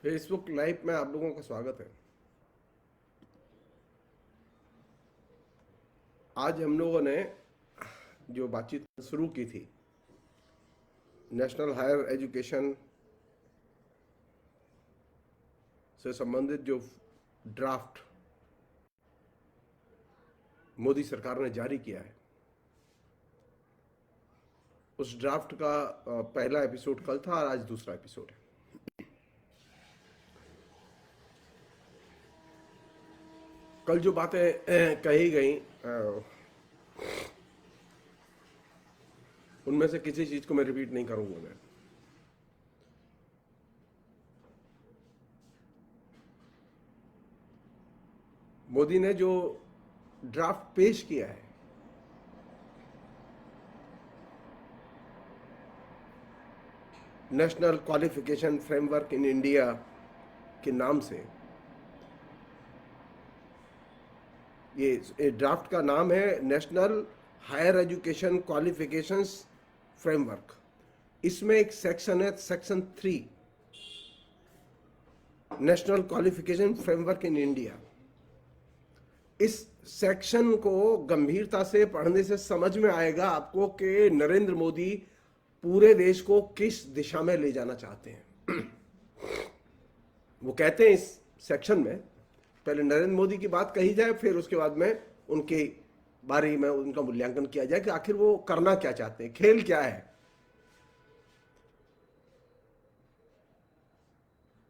Facebook live में आप लोगों का स्वागत है। आज हम लोगों ने जो बातचीत शुरू की थी नेशनल हायर एजुकेशन से संबंधित जो ड्राफ्ट मोदी सरकार ने जारी किया है, उस ड्राफ्ट का पहला एपिसोड कल था और आज दूसरा एपिसोड है। कल जो बातें कही गई उनमें से किसी चीज को मैं रिपीट नहीं करूंगा। मैं मोदी ने जो ड्राफ्ट पेश किया है, national qualification framework in India के नाम से, ये ड्राफ्ट का नाम है national higher education qualifications framework. इसमें एक सेक्शन है, section 3, national qualification framework in India. इस सेक्शन को गंभीरता से पढ़ने से समझ में आएगा आपको कि नरेंद्र मोदी पूरे देश को किस दिशा में ले जाना चाहते हैं। वो कहते हैं इस सेक्शन में, पहले नरेंद्र मोदी की बात कही जाए, फिर उसके बाद में उनकी बारे में उनका मूल्यांकन किया जाए कि आखिर वो करना क्या चाहते हैं, खेल क्या है।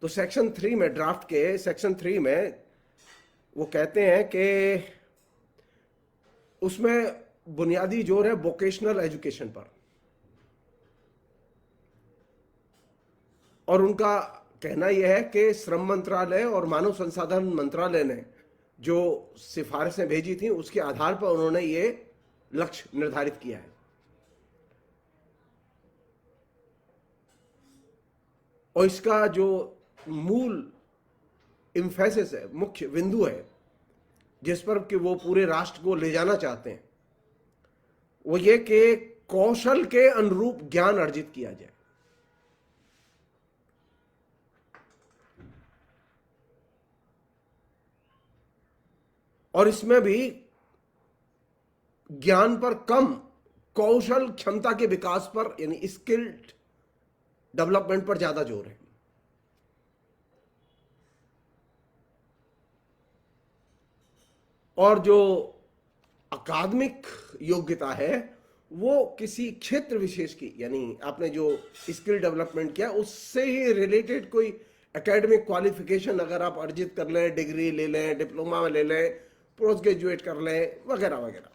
तो सेक्शन 3 में, ड्राफ्ट के सेक्शन 3 में वो कहते हैं कि उसमें बुनियादी जोर है वोकेशनल एजुकेशन पर, और उनका कहना यह है कि श्रम मंत्रालय और मानव संसाधन मंत्रालय ने जो सिफारिशें भेजी थी उसके आधार पर उन्होंने ये लक्ष्य निर्धारित किया है। और इसका जो मूल इम्फेसिस है, मुख्य बिंदु है जिस पर कि वो पूरे राष्ट्र को ले जाना चाहते हैं, वो ये कि कौशल के अनुरूप ज्ञान अर्जित किया जाए। और इसमें भी ज्ञान पर कम, कौशल क्षमता के विकास पर, यानी स्किल्ड डेवलपमेंट पर ज्यादा जोर है। और जो अकादमिक योग्यता है वो किसी क्षेत्र विशेष की, यानी आपने जो स्किल डेवलपमेंट किया उससे ही रिलेटेड कोई एकेडमिक क्वालिफिकेशन अगर आप अर्जित कर लें, डिग्री ले लें, डिप्लोमा ले लें, पोस्ट ग्रेजुएट कर लें, वगैरह वगैरह।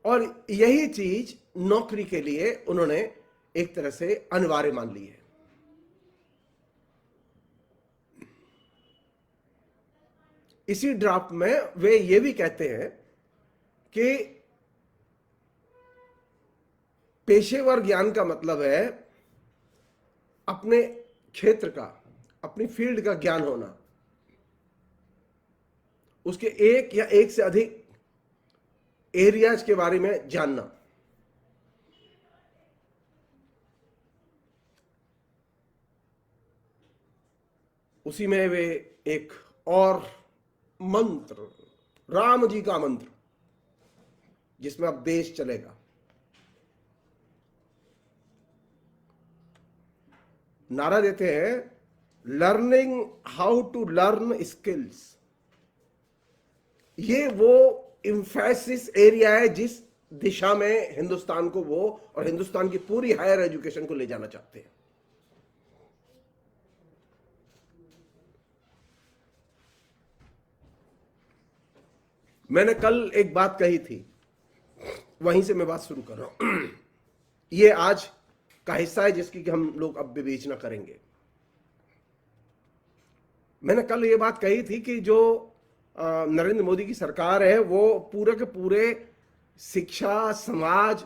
और यही चीज नौकरी के लिए उन्होंने एक तरह से अनिवार्य मान ली है। इसी ड्राफ्ट में वे ये भी कहते हैं कि पेशेवर ज्ञान का मतलब है अपने क्षेत्र का, अपनी फील्ड का ज्ञान होना, उसके एक या एक से अधिक एरियाज के बारे में जानना। उसी में वे एक और मंत्र, राम जी का मंत्र, जिसमें अब देश चलेगा, नारा देते हैं, learning how to learn skills. ये वो इंफेसिस एरिया है जिस दिशा में हिंदुस्तान को वो और हिंदुस्तान की पूरी हायर एजुकेशन को ले जाना चाहते हैं। मैंने कल एक बात कही थी, वहीं से मैं बात शुरू कर रहा हूं। ये आज का हिस्सा है जिसकी कि हम लोग अब विवेचना करेंगे। मैंने कल ये बात कही थी कि जो नरेंद्र मोदी की सरकार है वो पूरे के पूरे शिक्षा, समाज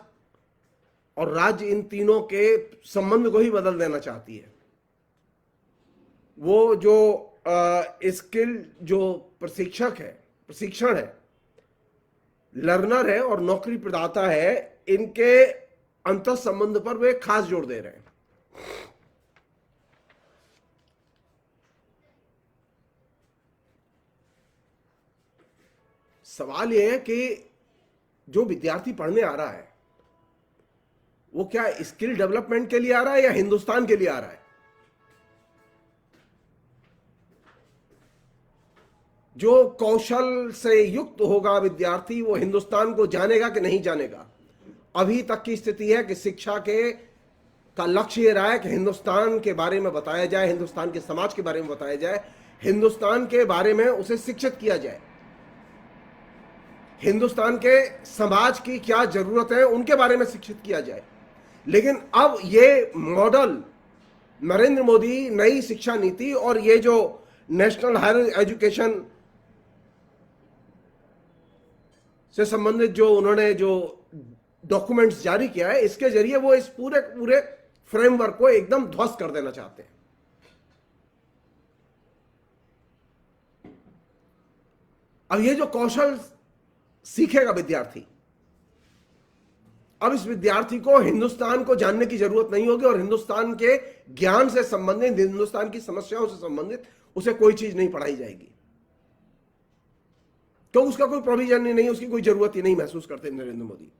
और राज्य, इन तीनों के संबंध को ही बदल देना चाहती है। वो जो स्किल, जो प्रशिक्षण है, लर्नर है और नौकरी प्रदाता है, इनके अंतर संबंध पर वे खास जोर दे रहे हैं। सवाल यह है कि जो विद्यार्थी पढ़ने आ रहा है वो क्या स्किल डेवलपमेंट के लिए आ रहा है या हिंदुस्तान के लिए आ रहा है? जो कौशल से युक्त होगा विद्यार्थी वो हिंदुस्तान को जानेगा कि नहीं जानेगा? अभी तक की स्थिति है कि शिक्षा के का लक्ष्य ये रहा है कि हिंदुस्तान के बारे में बताया जाए, हिंदुस्तान के समाज के बारे में बताया जाए, हिंदुस्तान के बारे में उसे शिक्षित किया जाए, हिंदुस्तान के समाज की क्या जरूरत है उनके बारे में शिक्षित किया जाए। लेकिन अब ये मॉडल नरेंद्र मोदी नई शिक्षा नीति और ये जो नेशनल हायर एजुकेशन से संबंधित जो उन्होंने जो डॉक्यूमेंट्स जारी किया है, इसके जरिए वो इस पूरे फ्रेमवर्क को एकदम ध्वस्त कर देना चाहते हैं। अब ये जो कौशल सीखेगा विद्यार्थी, अब इस विद्यार्थी को हिंदुस्तान को जानने की जरूरत नहीं होगी और हिंदुस्तान के ज्ञान से संबंधित, हिंदुस्तान की समस्याओं से संबंधित उसे कोई चीज नहीं पढ़ाई जाएगी, तो उसका कोई प्रोविजन ही नहीं, उसकी कोई जरूरत ही नहीं महसूस करते नरेंद्र मोदी।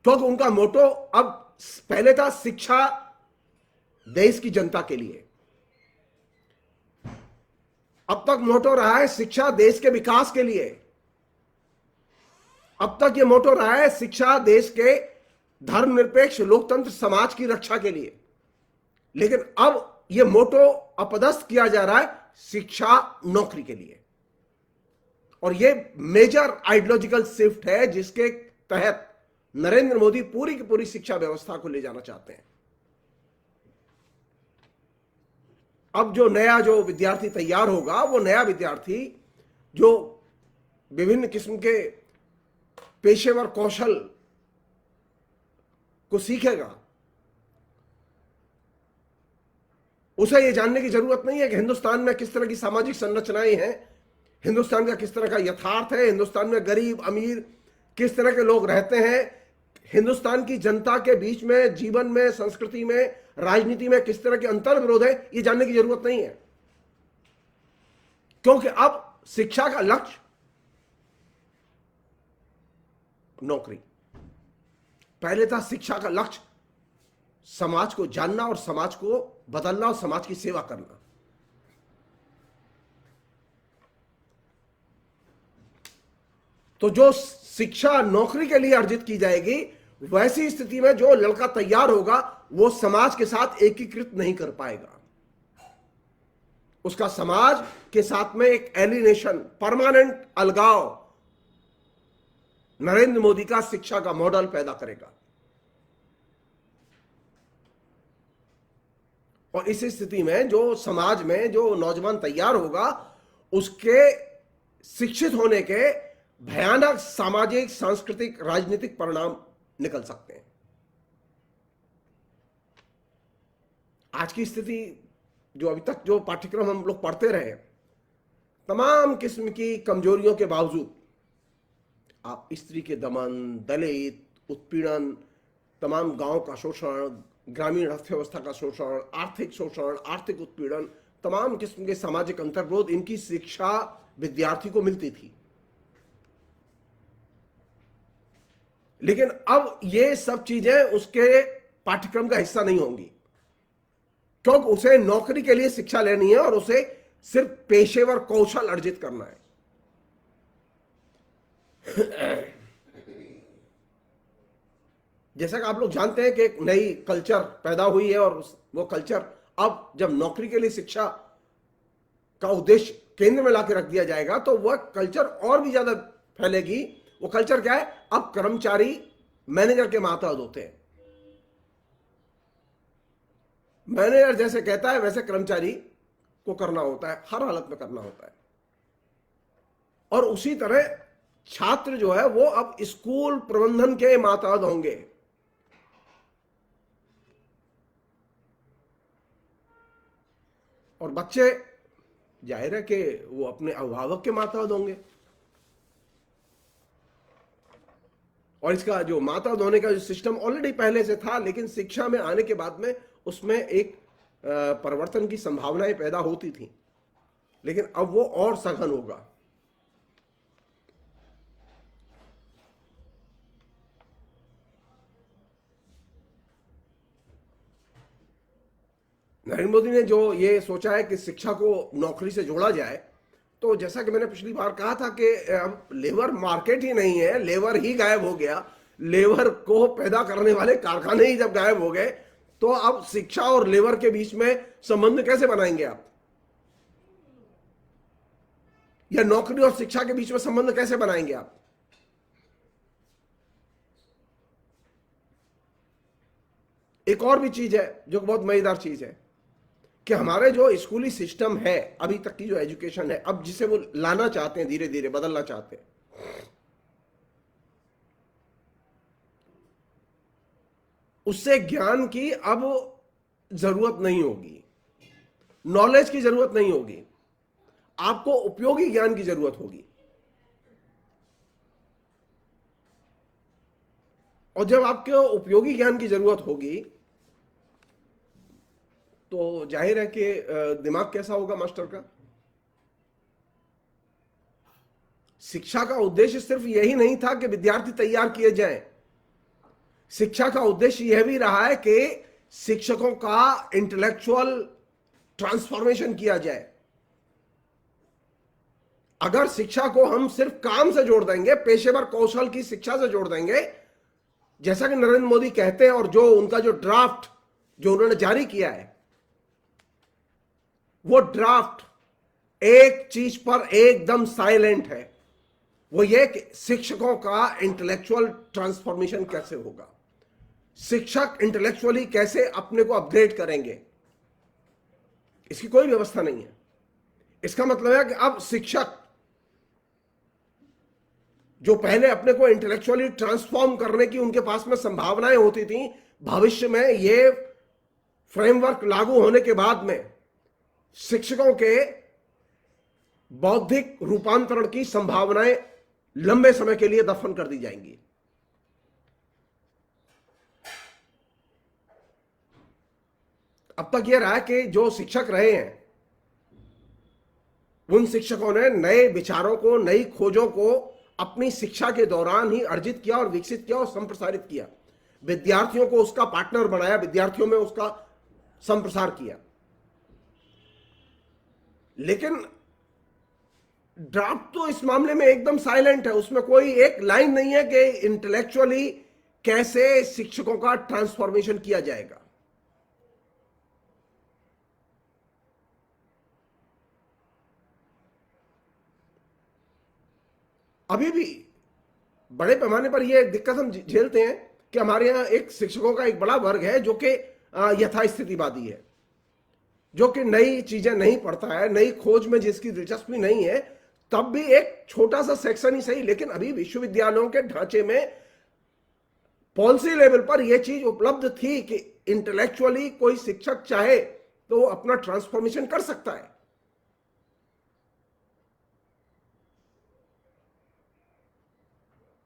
क्योंकि उनका मोटो अब पहले था शिक्षा देश की जनता के लिए, अब तक मोटो रहा है शिक्षा देश के विकास के लिए, अब तक ये मोटो रहा है शिक्षा देश के धर्मनिरपेक्ष लोकतंत्र समाज की रक्षा के लिए। लेकिन अब ये मोटो अपदस्थ किया जा रहा है शिक्षा नौकरी के लिए, और ये मेजर आइडियोलॉजिकल शिफ्ट है जिसके तहत नरेंद्र मोदी पूरी की पूरी शिक्षा व्यवस्था को ले जाना चाहते हैं। अब जो नया जो विद्यार्थी तैयार होगा, वो नया विद्यार्थी जो विभिन्न किस्म के पेशेवर कौशल को सीखेगा, उसे यह जानने की जरूरत नहीं है कि हिंदुस्तान में किस तरह की सामाजिक संरचनाएं हैं, हिंदुस्तान का किस तरह का यथार्थ है, हिंदुस्तान में गरीब अमीर किस तरह के लोग रहते हैं, हिंदुस्तान की जनता के बीच में जीवन में, संस्कृति में, राजनीति में किस तरह के अंतर विरोध है, यह जानने की जरूरत नहीं है। क्योंकि अब शिक्षा का लक्ष्य नौकरी, पहले था शिक्षा का लक्ष्य समाज को जानना और समाज को बदलना और समाज की सेवा करना। तो जो शिक्षा नौकरी के लिए अर्जित की जाएगी, वैसी स्थिति में जो लड़का तैयार होगा वो समाज के साथ एकीकृत नहीं कर पाएगा, उसका समाज के साथ में एक एलिनेशन, परमानेंट अलगाव नरेंद्र मोदी का शिक्षा का मॉडल पैदा करेगा। और इस स्थिति में जो समाज में जो नौजवान तैयार होगा, उसके शिक्षित होने के भयानक सामाजिक, सांस्कृतिक, राजनीतिक परिणाम निकल सकते हैं। आज की स्थिति जो अभी तक जो पाठ्यक्रम हम लोग पढ़ते रहे, तमाम किस्म की कमजोरियों के बावजूद आप स्त्री के दमन, दलित उत्पीड़न, तमाम गांव का शोषण, ग्रामीण अर्थव्यवस्था का शोषण, आर्थिक उत्पीड़न, तमाम किस्म के सामाजिक अंतर्विरोध, इनकी शिक्षा विद्यार्थी को मिलती थी। लेकिन अब ये सब चीजें उसके पाठ्यक्रम का हिस्सा नहीं होंगी, क्योंकि उसे नौकरी के लिए शिक्षा लेनी है और उसे सिर्फ पेशेवर कौशल अर्जित करना है। जैसा कि आप लोग जानते हैं कि एक नई कल्चर पैदा हुई है, और वो कल्चर अब जब नौकरी के लिए शिक्षा का उद्देश्य केंद्र में लाके रख दिया जाएगा, तो वह कल्चर और भी ज्यादा फैलेगी। वो कल्चर क्या है? अब कर्मचारी मैनेजर के मातहत होते हैं, मैनेजर जैसे कहता है वैसे कर्मचारी को करना होता है, हर हालत में करना होता है। और उसी तरह छात्र जो है वो अब स्कूल प्रबंधन के मातहत होंगे। और बच्चे जाहिर है कि वो अपने अभिभावक के मातहत होंगे। और इसका जो मातहत होने का जो सिस्टम ऑलरेडी पहले से था, लेकिन शिक्षा में आने के बाद में उसमें एक परिवर्तन की संभावनाएं पैदा होती थी, लेकिन अब वो और सघन होगा। नरेंद्र मोदी ने जो ये सोचा है कि शिक्षा को नौकरी से जोड़ा जाए, तो जैसा कि मैंने पिछली बार कहा था कि अब लेबर मार्केट ही नहीं है, लेबर ही गायब हो गया, लेबर को पैदा करने वाले कारखाने ही जब गायब हो गए, तो अब शिक्षा और लेबर के बीच में संबंध कैसे बनाएंगे आप? या नौकरी और शिक्षा के बीच में संबंध कैसे बनाएंगे आप? एक और भी चीज है जो बहुत मजेदार चीज है कि हमारे जो स्कूली सिस्टम है, अभी तक की जो एजुकेशन है, अब जिसे वो लाना चाहते हैं, धीरे धीरे बदलना चाहते हैं, उससे ज्ञान की अब जरूरत नहीं होगी, नॉलेज की जरूरत नहीं होगी, आपको उपयोगी ज्ञान की जरूरत होगी। और जब आपको उपयोगी ज्ञान की जरूरत होगी तो जाहिर है कि दिमाग कैसा होगा मास्टर का? शिक्षा का उद्देश्य सिर्फ यही नहीं था कि विद्यार्थी तैयार किए जाएं, शिक्षा का उद्देश्य यह भी रहा है कि शिक्षकों का इंटेलेक्चुअल ट्रांसफॉर्मेशन किया जाए। अगर शिक्षा को हम सिर्फ काम से जोड़ देंगे, पेशेवर कौशल की शिक्षा से जोड़ देंगे, जैसा कि नरेंद्र मोदी कहते हैं, और जो उनका जो ड्राफ्ट जो उन्होंने जारी किया है, वो ड्राफ्ट एक चीज पर एकदम साइलेंट है, वो ये कि शिक्षकों का इंटेलेक्चुअल ट्रांसफॉर्मेशन कैसे होगा, शिक्षक इंटेलेक्चुअली कैसे अपने को अपग्रेड करेंगे, इसकी कोई व्यवस्था नहीं है। इसका मतलब है कि अब शिक्षक जो पहले अपने को इंटेलेक्चुअली ट्रांसफॉर्म करने की उनके पास में संभावनाएं होती थी, भविष्य में ये फ्रेमवर्क लागू होने के बाद में शिक्षकों के बौद्धिक रूपांतरण की संभावनाएं लंबे समय के लिए दफन कर दी जाएंगी। अब तक यह रहा है कि जो शिक्षक रहे हैं, उन शिक्षकों ने नए विचारों को, नई खोजों को अपनी शिक्षा के दौरान ही अर्जित किया और विकसित किया और संप्रसारित किया, विद्यार्थियों को उसका पार्टनर बनाया, विद्यार्थियों में उसका संप्रसार किया। लेकिन ड्राफ्ट तो इस मामले में एकदम साइलेंट है, उसमें कोई एक लाइन नहीं है कि इंटेलेक्चुअली कैसे शिक्षकों का ट्रांसफॉर्मेशन किया जाएगा। अभी भी बड़े पैमाने पर यह दिक्कत हम झेलते हैं कि हमारे यहां एक शिक्षकों का एक बड़ा वर्ग है जो कि यथास्थितिवादी है, जो कि नई चीजें नहीं पढ़ता है, नई खोज में जिसकी दिलचस्पी नहीं है। तब भी एक छोटा सा सेक्शन ही सही, लेकिन अभी विश्वविद्यालयों के ढांचे में पॉलिसी लेवल पर यह चीज उपलब्ध थी कि इंटेलेक्चुअली कोई शिक्षक चाहे तो वो अपना ट्रांसफॉर्मेशन कर सकता है।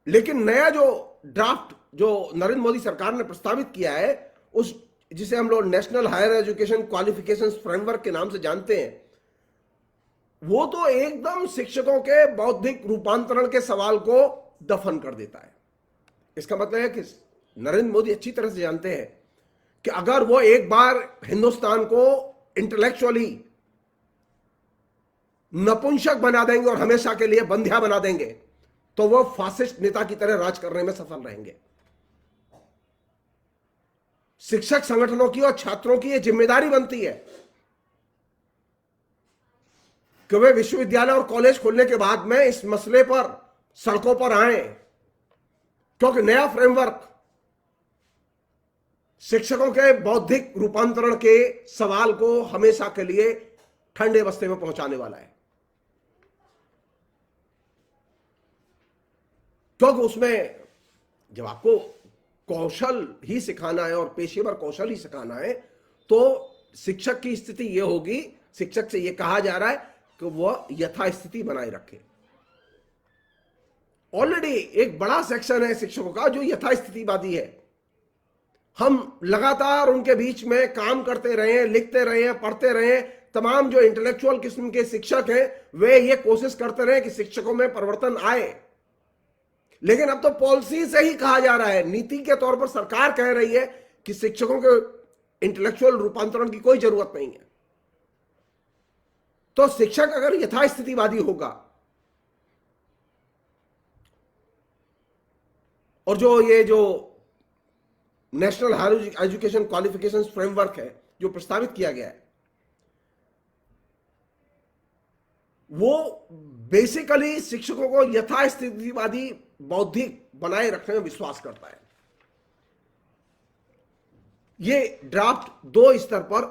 लेकिन नया जो ड्राफ्ट जो नरेंद्र मोदी सरकार ने प्रस्तावित किया है, उस जिसे हम लोग national higher education qualifications framework के नाम से जानते हैं, वो तो एकदम शिक्षकों के बौद्धिक रूपांतरण के सवाल को दफन कर देता है। इसका मतलब है कि नरेंद्र मोदी अच्छी तरह से जानते हैं कि अगर वो एक बार हिंदुस्तान को इंटेलेक्चुअली नपुंसक बना देंगे और हमेशा के लिए बंध्या बना देंगे, तो वो फासिस्ट नेता की तरह राज करने में सफल रहेंगे। शिक्षक संगठनों की और छात्रों की यह जिम्मेदारी बनती है कि वे विश्वविद्यालय और कॉलेज खोलने के बाद में इस मसले पर सड़कों पर आए, क्योंकि नया फ्रेमवर्क शिक्षकों के बौद्धिक रूपांतरण के सवाल को हमेशा के लिए ठंडे बस्ते में पहुंचाने वाला है। क्योंकि उसमें जब आपको कौशल ही सिखाना है और पेशेवर कौशल ही सिखाना है, तो शिक्षक की स्थिति यह होगी, शिक्षक से यह कहा जा रहा है कि वह यथास्थिति बनाए रखे। ऑलरेडी एक बड़ा सेक्शन है शिक्षकों का जो यथास्थितिवादी है। हम लगातार उनके बीच में काम करते रहे, लिखते रहे, पढ़ते रहे। तमाम जो इंटेलेक्चुअल किस्म के शिक्षक हैं वे ये कोशिश करते रहे कि शिक्षकों में परिवर्तन आए। लेकिन अब तो पॉलिसी से ही कहा जा रहा है, नीति के तौर पर सरकार कह रही है कि शिक्षकों के इंटेलेक्चुअल रूपांतरण की कोई जरूरत नहीं है। तो शिक्षक अगर यथास्थितिवादी होगा और जो national higher education qualification framework है जो प्रस्तावित किया गया है, वो बेसिकली शिक्षकों को यथास्थितिवादी बौद्धिक बनाए रखने में विश्वास करता है। ये ड्राफ्ट 2 स्तर पर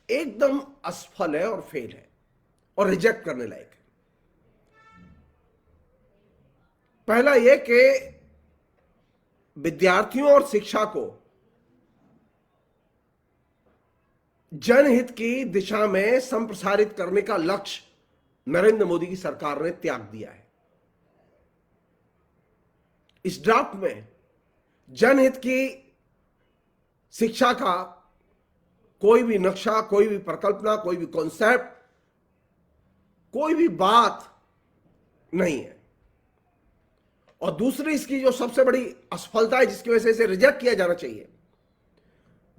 एकदम असफल है और फेल है और रिजेक्ट करने लायक है। पहला यह कि विद्यार्थियों और शिक्षा को जनहित की दिशा में संप्रसारित करने का लक्ष्य नरेंद्र मोदी की सरकार ने त्याग दिया है। इस ड्राफ्ट में जनहित की शिक्षा का कोई भी नक्शा, कोई भी परिकल्पना, कोई भी कॉन्सेप्ट, कोई भी बात नहीं है। और दूसरी इसकी जो सबसे बड़ी असफलता है जिसकी वजह से इसे रिजेक्ट किया जाना चाहिए,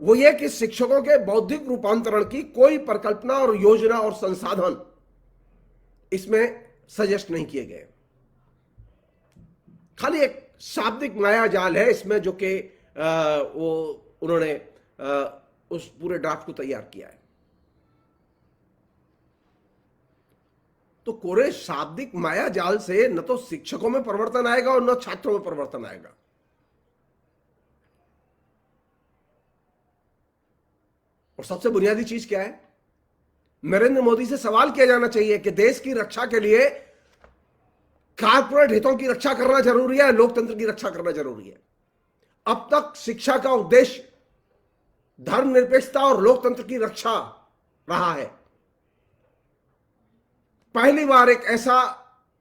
वो ये कि शिक्षकों के बौद्धिक रूपांतरण की कोई परिकल्पना और योजना और संसाधन इसमें सजेस्ट नहीं किए गए। खाली एक शाब्दिक माया जाल है इसमें जो कि वो उन्होंने उस पूरे ड्राफ्ट को तैयार किया है। तो कोरे शाब्दिक माया जाल से न तो शिक्षकों में परिवर्तन आएगा और न छात्रों में परिवर्तन आएगा। और सबसे बुनियादी चीज क्या है, नरेंद्र मोदी से सवाल किया जाना चाहिए कि देश की रक्षा के लिए कारपोरेट हितों की रक्षा करना जरूरी है, लोकतंत्र की रक्षा करना जरूरी है। अब तक शिक्षा का उद्देश्य धर्मनिरपेक्षता और लोकतंत्र की रक्षा रहा है। पहली बार एक ऐसा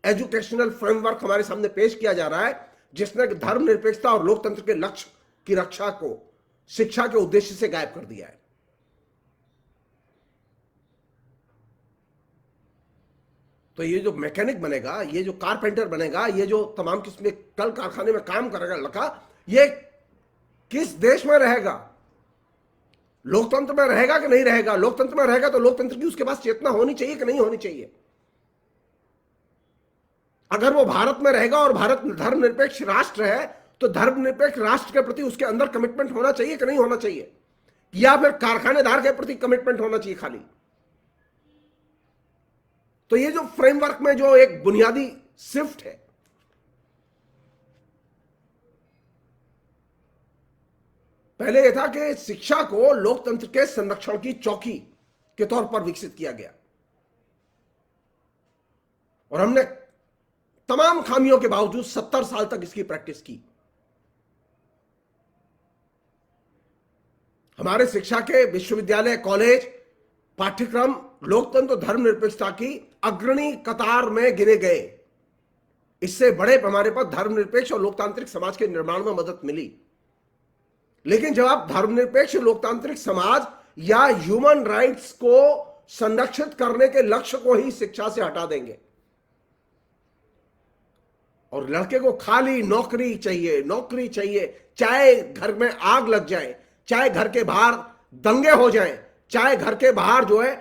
एजुकेशनल फ्रेमवर्क हमारे सामने पेश किया जा रहा है जिसने धर्मनिरपेक्षता और लोकतंत्र के लक्ष्य की रक्षा को शिक्षा के उद्देश्य से गायब कर दिया है। तो ये जो मैकेनिक बनेगा, ये जो कारपेंटर बनेगा, ये जो तमाम किस्म के कल कारखाने में काम करेगा लड़का, ये किस देश में रहेगा? लोकतंत्र में रहेगा कि नहीं रहेगा? लोकतंत्र में रहेगा तो लोकतंत्र की उसके पास चेतना होनी चाहिए कि नहीं होनी चाहिए? अगर वो भारत में रहेगा और भारत धर्मनिरपेक्ष राष्ट्र है तो धर्मनिरपेक्ष राष्ट्र के प्रति उसके अंदर कमिटमेंट होना चाहिए कि नहीं होना चाहिए? या फिर कारखानेदार के प्रति कमिटमेंट होना चाहिए खाली? तो ये जो फ्रेमवर्क में जो एक बुनियादी शिफ्ट है, पहले यह था कि शिक्षा को लोकतंत्र के संरक्षण की चौकी के तौर पर विकसित किया गया और हमने तमाम खामियों के बावजूद 70 साल तक इसकी प्रैक्टिस की। हमारे शिक्षा के विश्वविद्यालय, कॉलेज, पाठ्यक्रम लोकतंत्र और धर्मनिरपेक्षता की अग्रणी कतार में गिने गए। इससे बड़े पैमाने पर धर्मनिरपेक्ष और लोकतांत्रिक समाज के निर्माण में मदद मिली। लेकिन जब आप धर्मनिरपेक्ष लोकतांत्रिक समाज या ह्यूमन राइट्स को संरक्षित करने के लक्ष्य को ही शिक्षा से हटा देंगे और लड़के को खाली नौकरी चाहिए, नौकरी चाहिए, चाहे घर में आग लग जाए, चाहे घर के बाहर दंगे हो जाएं, चाहे घर के बाहर जो है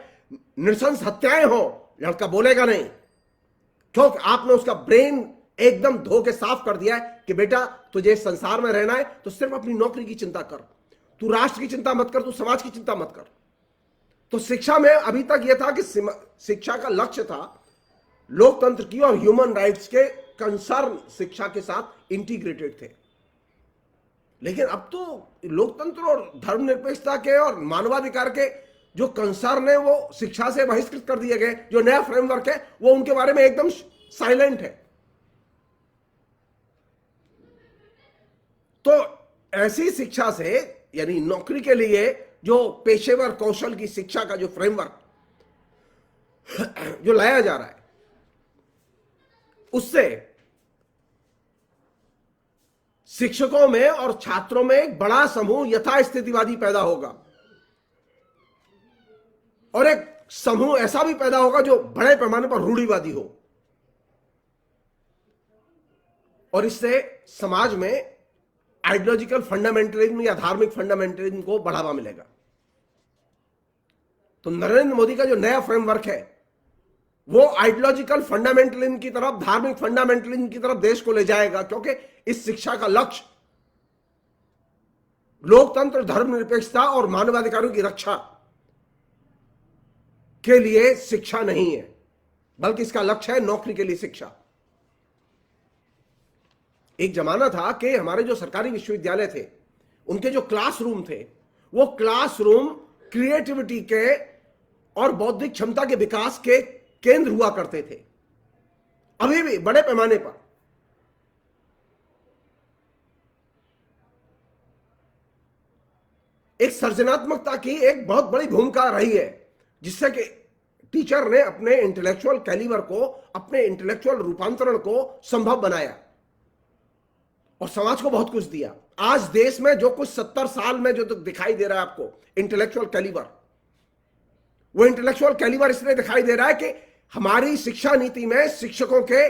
नृशंस हत्याएं हो, लड़का बोलेगा नहीं, क्योंकि आपने उसका ब्रेन एकदम धो के साफ कर दिया है कि बेटा तुझे संसार में रहना है तो सिर्फ अपनी नौकरी की चिंता कर, तू राष्ट्र की चिंता मत कर, तू समाज की चिंता मत कर। तो शिक्षा में अभी तक यह था कि शिक्षा का लक्ष्य था लोकतंत्र की और ह्यूमन राइट्स के कंसर्न शिक्षा के साथ इंटीग्रेटेड थे। लेकिन अब तो लोकतंत्र और धर्मनिरपेक्षता के और मानवाधिकार के जो कंसर्न है वो शिक्षा से बहिष्कृत कर दिए गए। जो नया फ्रेमवर्क है वो उनके बारे में एकदम साइलेंट है। तो ऐसी शिक्षा से, यानी नौकरी के लिए जो पेशेवर कौशल की शिक्षा का जो फ्रेमवर्क जो लाया जा रहा है, उससे शिक्षकों में और छात्रों में एक बड़ा समूह यथास्थितिवादी पैदा होगा और एक समूह ऐसा भी पैदा होगा जो बड़े पैमाने पर रूढ़िवादी हो। और इससे समाज में आइडियोलॉजिकल फंडामेंटलिज्म या धार्मिक फंडामेंटलिज्म को बढ़ावा मिलेगा। तो नरेंद्र मोदी का जो नया फ्रेमवर्क है वो आइडियोलॉजिकल फंडामेंटलिज्म की तरफ, धार्मिक फंडामेंटलिज्म की तरफ देश को ले जाएगा, क्योंकि इस शिक्षा का लक्ष्य लोकतंत्र, धर्मनिरपेक्षता और मानवाधिकारों की रक्षा के लिए शिक्षा नहीं है, बल्कि इसका लक्ष्य है नौकरी के लिए शिक्षा। एक जमाना था कि हमारे जो सरकारी विश्वविद्यालय थे, उनके जो क्लासरूम थे, वो क्लासरूम क्रिएटिविटी के और बौद्धिक क्षमता के विकास के केंद्र हुआ करते थे। अभी भी बड़े पैमाने पर एक सृजनात्मकता की एक बहुत बड़ी भूमिका रही है, जिससे कि टीचर ने अपने इंटेलेक्चुअल कैलिबर को, अपने इंटेलेक्चुअल रूपांतरण को संभव बनाया और समाज को बहुत कुछ दिया। आज देश में जो कुछ 70 साल में जो दिखाई दे रहा है आपको इंटेलेक्चुअल कैलिबर, वो इंटेलेक्चुअल कैलिबर इसलिए दिखाई दे रहा है कि हमारी शिक्षा नीति में शिक्षकों के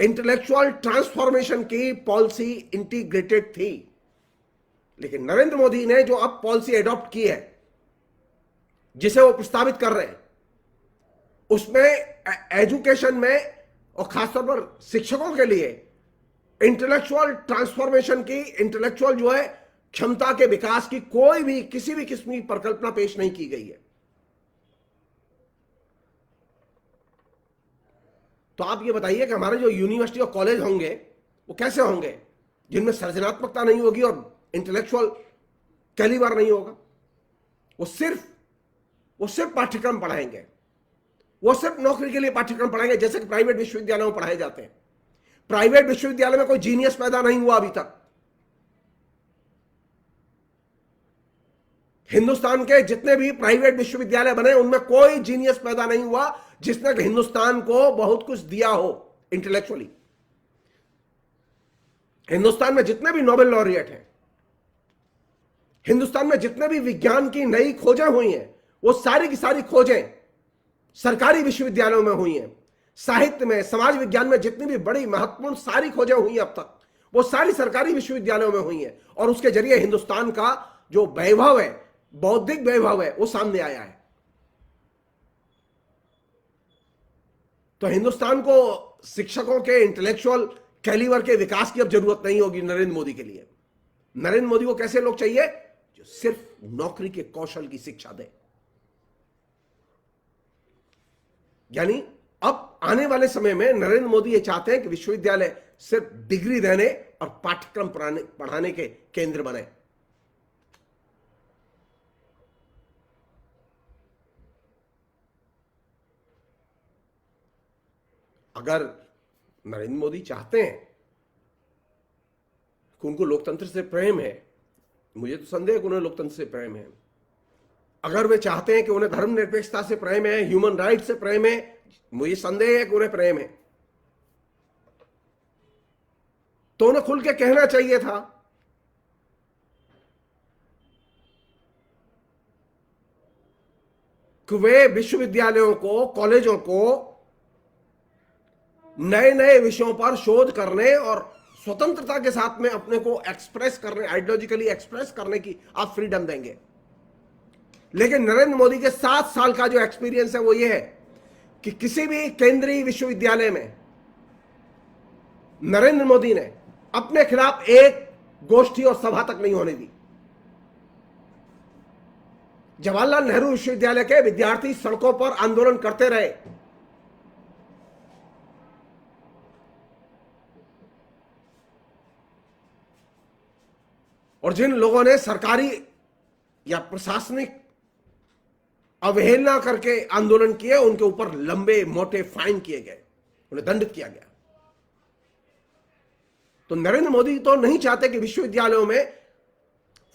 इंटेलेक्चुअल ट्रांसफॉर्मेशन की पॉलिसी इंटीग्रेटेड थी। लेकिन नरेंद्र मोदी ने जो अब पॉलिसी एडॉप्ट की है, जिसे वो प्रस्तावित कर रहे हैं, उसमें एजुकेशन में और खासतौर पर शिक्षकों के लिए इंटेलेक्चुअल ट्रांसफॉर्मेशन की, इंटेलेक्चुअल जो है क्षमता के विकास की कोई भी किसी भी किस्म की परिकल्पना पेश नहीं की गई है। तो आप ये बताइए कि हमारे जो यूनिवर्सिटी और कॉलेज होंगे वो कैसे होंगे, जिनमें सृजनात्मकता नहीं होगी और इंटेलेक्चुअल कैलिबर नहीं होगा। वो सिर्फ पाठ्यक्रम पढ़ाएंगे, वो सिर्फ नौकरी के लिए पाठ्यक्रम पढ़ाएंगे, जैसे कि प्राइवेट विश्वविद्यालयों में पढ़ाए जाते हैं। प्राइवेट विश्वविद्यालय में कोई जीनियस पैदा नहीं हुआ अभी तक। हिंदुस्तान के जितने भी प्राइवेट विश्वविद्यालय बने, उनमें कोई जीनियस पैदा नहीं हुआ जिसने हिंदुस्तान को बहुत कुछ दिया हो इंटेलेक्चुअली। हिंदुस्तान में जितने भी नोबेल लॉरिएट हैं, हिंदुस्तान में जितने भी विज्ञान की नई खोजें हुई हैं, वो सारी की सारी खोजें सरकारी विश्वविद्यालयों में हुई हैं। साहित्य में, समाज विज्ञान में जितनी भी बड़ी महत्वपूर्ण सारी खोजें हुई हैं अब तक, वो सारी सरकारी विश्वविद्यालयों में हुई हैं, और उसके जरिए हिंदुस्तान का जो वैभव है, बौद्धिक वैभव है, वो सामने आया है। तो हिंदुस्तान को शिक्षकों के इंटेलेक्चुअल कैलिबर के विकास की अब जरूरत नहीं होगी नरेंद्र मोदी के लिए। नरेंद्र मोदी को कैसे लोग चाहिए? जो सिर्फ नौकरी के कौशल की शिक्षा दे। यानी अब आने वाले समय में नरेंद्र मोदी ये चाहते हैं कि विश्वविद्यालय सिर्फ डिग्री देने और पाठ्यक्रम पढ़ाने के केंद्र बने। अगर नरेंद्र मोदी चाहते हैं कि उनको लोकतंत्र से प्रेम है, मुझे तो संदेह है कि उन्हें लोकतंत्र से प्रेम है। अगर वे चाहते हैं कि उन्हें धर्मनिरपेक्षता से प्रेम है, ह्यूमन राइट से प्रेम है, मुझे संदेह है कि उन्हें प्रेम है, तो उन्हें खुल के कहना चाहिए था कि वे विश्वविद्यालयों को, कॉलेजों को नए नए विषयों पर शोध करने और स्वतंत्रता के साथ में अपने को एक्सप्रेस करने, आइडियोलॉजिकली एक्सप्रेस करने की आप फ्रीडम देंगे। लेकिन नरेंद्र मोदी के 7 साल का जो एक्सपीरियंस है वो ये है कि किसी भी केंद्रीय विश्वविद्यालय में नरेंद्र मोदी ने अपने खिलाफ एक गोष्ठी और सभा तक नहीं होने दी। जवाहरलाल नेहरू विश्वविद्यालय के विद्यार्थी सड़कों पर आंदोलन करते रहे, और जिन लोगों ने सरकारी या प्रशासनिक अवहेलना करके आंदोलन किए, उनके ऊपर लंबे मोटे फाइन किए गए, उन्हें दंडित किया गया। तो नरेंद्र मोदी तो नहीं चाहते कि विश्वविद्यालयों में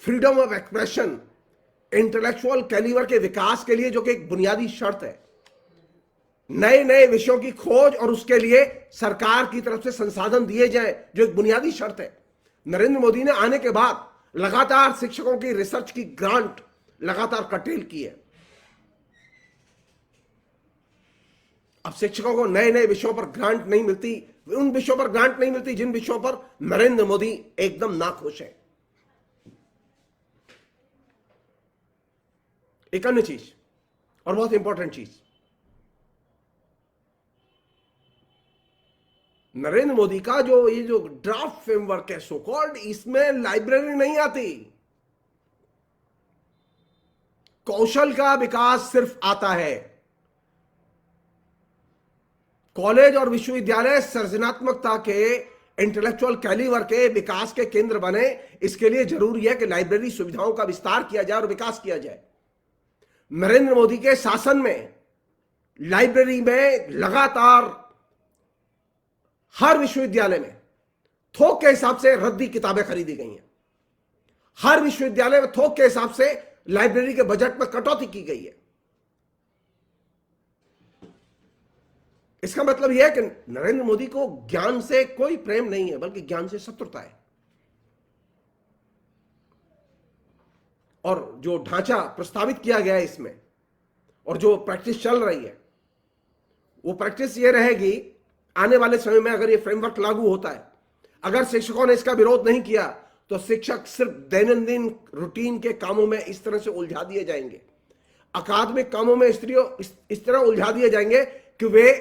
freedom of expression, intellectual calibre के विकास के लिए, जो कि एक बुनियादी शर्त है, नए नए विषयों की खोज और उसके लिए सरकार की तरफ से संसाधन दिए जाएं, जो एक बुनियादी शर्त है। नरेंद्र मोदी ने आने के बाद लगातार शिक्षकों की रिसर्च की ग्रांट लगातार कर्टेल की है। अब शिक्षकों को नए नए विषयों पर ग्रांट नहीं मिलती, उन विषयों पर ग्रांट नहीं मिलती जिन विषयों पर नरेंद्र मोदी एकदम नाखुश है। एक अन्य चीज, और बहुत इंपॉर्टेंट चीज, नरेंद्र मोदी का ये जो ड्राफ्ट फ्रेमवर्क है सो कॉल्ड, इसमें लाइब्रेरी नहीं आती, कौशल का विकास सिर्फ आता है। कॉलेज और विश्वविद्यालय सृजनात्मकता के, इंटेलेक्चुअल कैलिबर के विकास के केंद्र बने, इसके लिए जरूरी है कि लाइब्रेरी सुविधाओं का विस्तार किया जाए और विकास किया जाए। नरेंद्र मोदी के शासन में लाइब्रेरी में लगातार हर विश्वविद्यालय में थोक के हिसाब से रद्दी किताबें खरीदी गई हैं, हर विश्वविद्यालय में थोक के हिसाब से लाइब्रेरी के बजट में कटौती की गई है। इसका मतलब यह है कि नरेंद्र मोदी को ज्ञान से कोई प्रेम नहीं है, बल्कि ज्ञान से शत्रुता है। और जो ढांचा प्रस्तावित किया गया है इसमें, और जो प्रैक्टिस चल रही है, वो प्रैक्टिस ये रहेगी आने वाले समय में, अगर ये फ्रेमवर्क लागू होता है, अगर शिक्षकों ने इसका विरोध नहीं किया तो शिक्षक सिर्फ दैनंदिन रूटीन के कामों में इस तरह से उलझा दिए जाएंगे, अकादमिक कामों में इस तरह उलझा दिए जाएंगे कि वे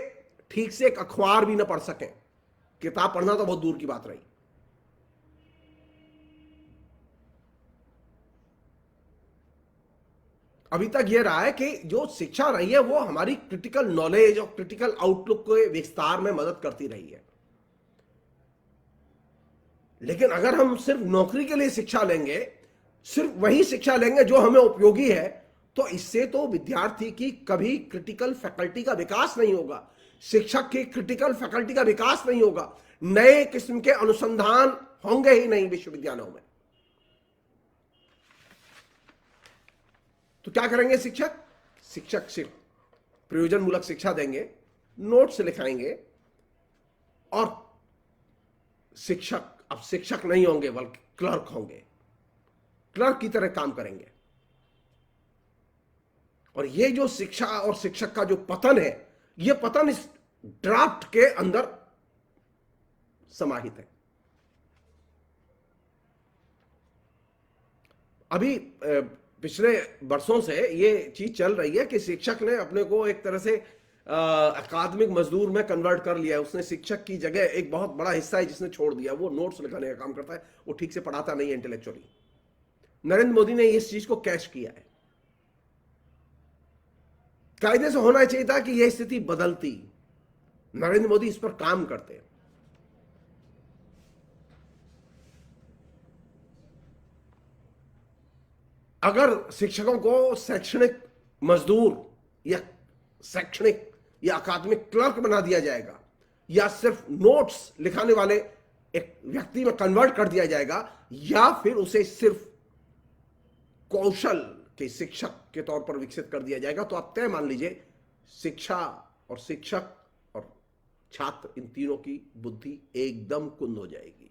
ठीक से एक अखबार भी ना पढ़ सकें। किताब पढ़ना तो बहुत दूर की बात रही। अभी तक यह रहा है कि जो शिक्षा रही है वो हमारी क्रिटिकल नॉलेज और क्रिटिकल आउटलुक के विस्तार में मदद करती रही है। लेकिन अगर हम सिर्फ नौकरी के लिए शिक्षा लेंगे, सिर्फ वही शिक्षा लेंगे जो हमें उपयोगी है, तो इससे तो विद्यार्थी की कभी क्रिटिकल फैकल्टी का विकास नहीं होगा, शिक्षक की क्रिटिकल फैकल्टी का विकास नहीं होगा, नए किस्म के अनुसंधान होंगे ही नहीं विश्वविद्यालयों में। तो क्या करेंगे शिक्षक? शिक्षक सिर्फ प्रयोजनमूलक शिक्षा देंगे, नोट्स लिखाएंगे, और शिक्षक अब शिक्षक नहीं होंगे बल्कि क्लर्क होंगे, क्लर्क की तरह काम करेंगे। और ये जो शिक्षा और शिक्षक का जो पतन है, ये पतन इस ड्राफ्ट के अंदर समाहित है। अभी पिछले वर्षों से ये चीज चल रही है कि शिक्षक ने अपने को एक तरह से अकादमिक मजदूर में कन्वर्ट कर लिया है। उसने शिक्षक की जगह एक बहुत बड़ा हिस्सा है जिसने छोड़ दिया, वो नोट्स लिखाने का काम करता है, वो ठीक से पढ़ाता नहीं है इंटेलेक्चुअली। नरेंद्र मोदी ने इस चीज को कैच किया है। कायदे से होना चाहिए था कि यह स्थिति बदलती, नरेंद्र मोदी इस पर काम करते। अगर शिक्षकों को शैक्षणिक मजदूर या शैक्षणिक या अकादमिक क्लर्क बना दिया जाएगा, या सिर्फ नोट्स लिखाने वाले एक व्यक्ति में कन्वर्ट कर दिया जाएगा, या फिर उसे सिर्फ कौशल के शिक्षक के तौर पर विकसित कर दिया जाएगा, तो आप तय मान लीजिए शिक्षा और शिक्षक और छात्र, इन तीनों की बुद्धि एकदम कुंद हो जाएगी।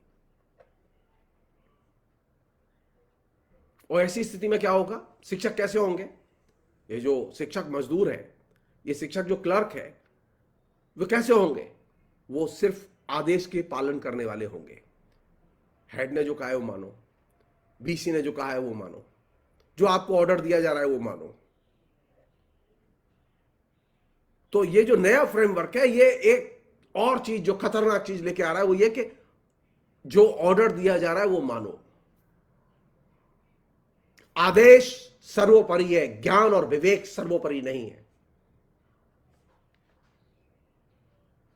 और ऐसी स्थिति में क्या होगा? शिक्षक कैसे होंगे? ये जो शिक्षक मजदूर है, ये शिक्षक जो क्लर्क है, वो कैसे होंगे? वो सिर्फ आदेश के पालन करने वाले होंगे। हेड ने जो कहा है वो मानो, बीसी ने जो कहा है वो मानो, जो आपको ऑर्डर दिया जा रहा है वो मानो। तो ये जो नया फ्रेमवर्क है, ये एक और चीज जो खतरनाक चीज लेके आ रहा है, वो ये कि जो ऑर्डर दिया जा रहा है वो मानो। आदेश सर्वोपरि है, ज्ञान और विवेक सर्वोपरि नहीं है।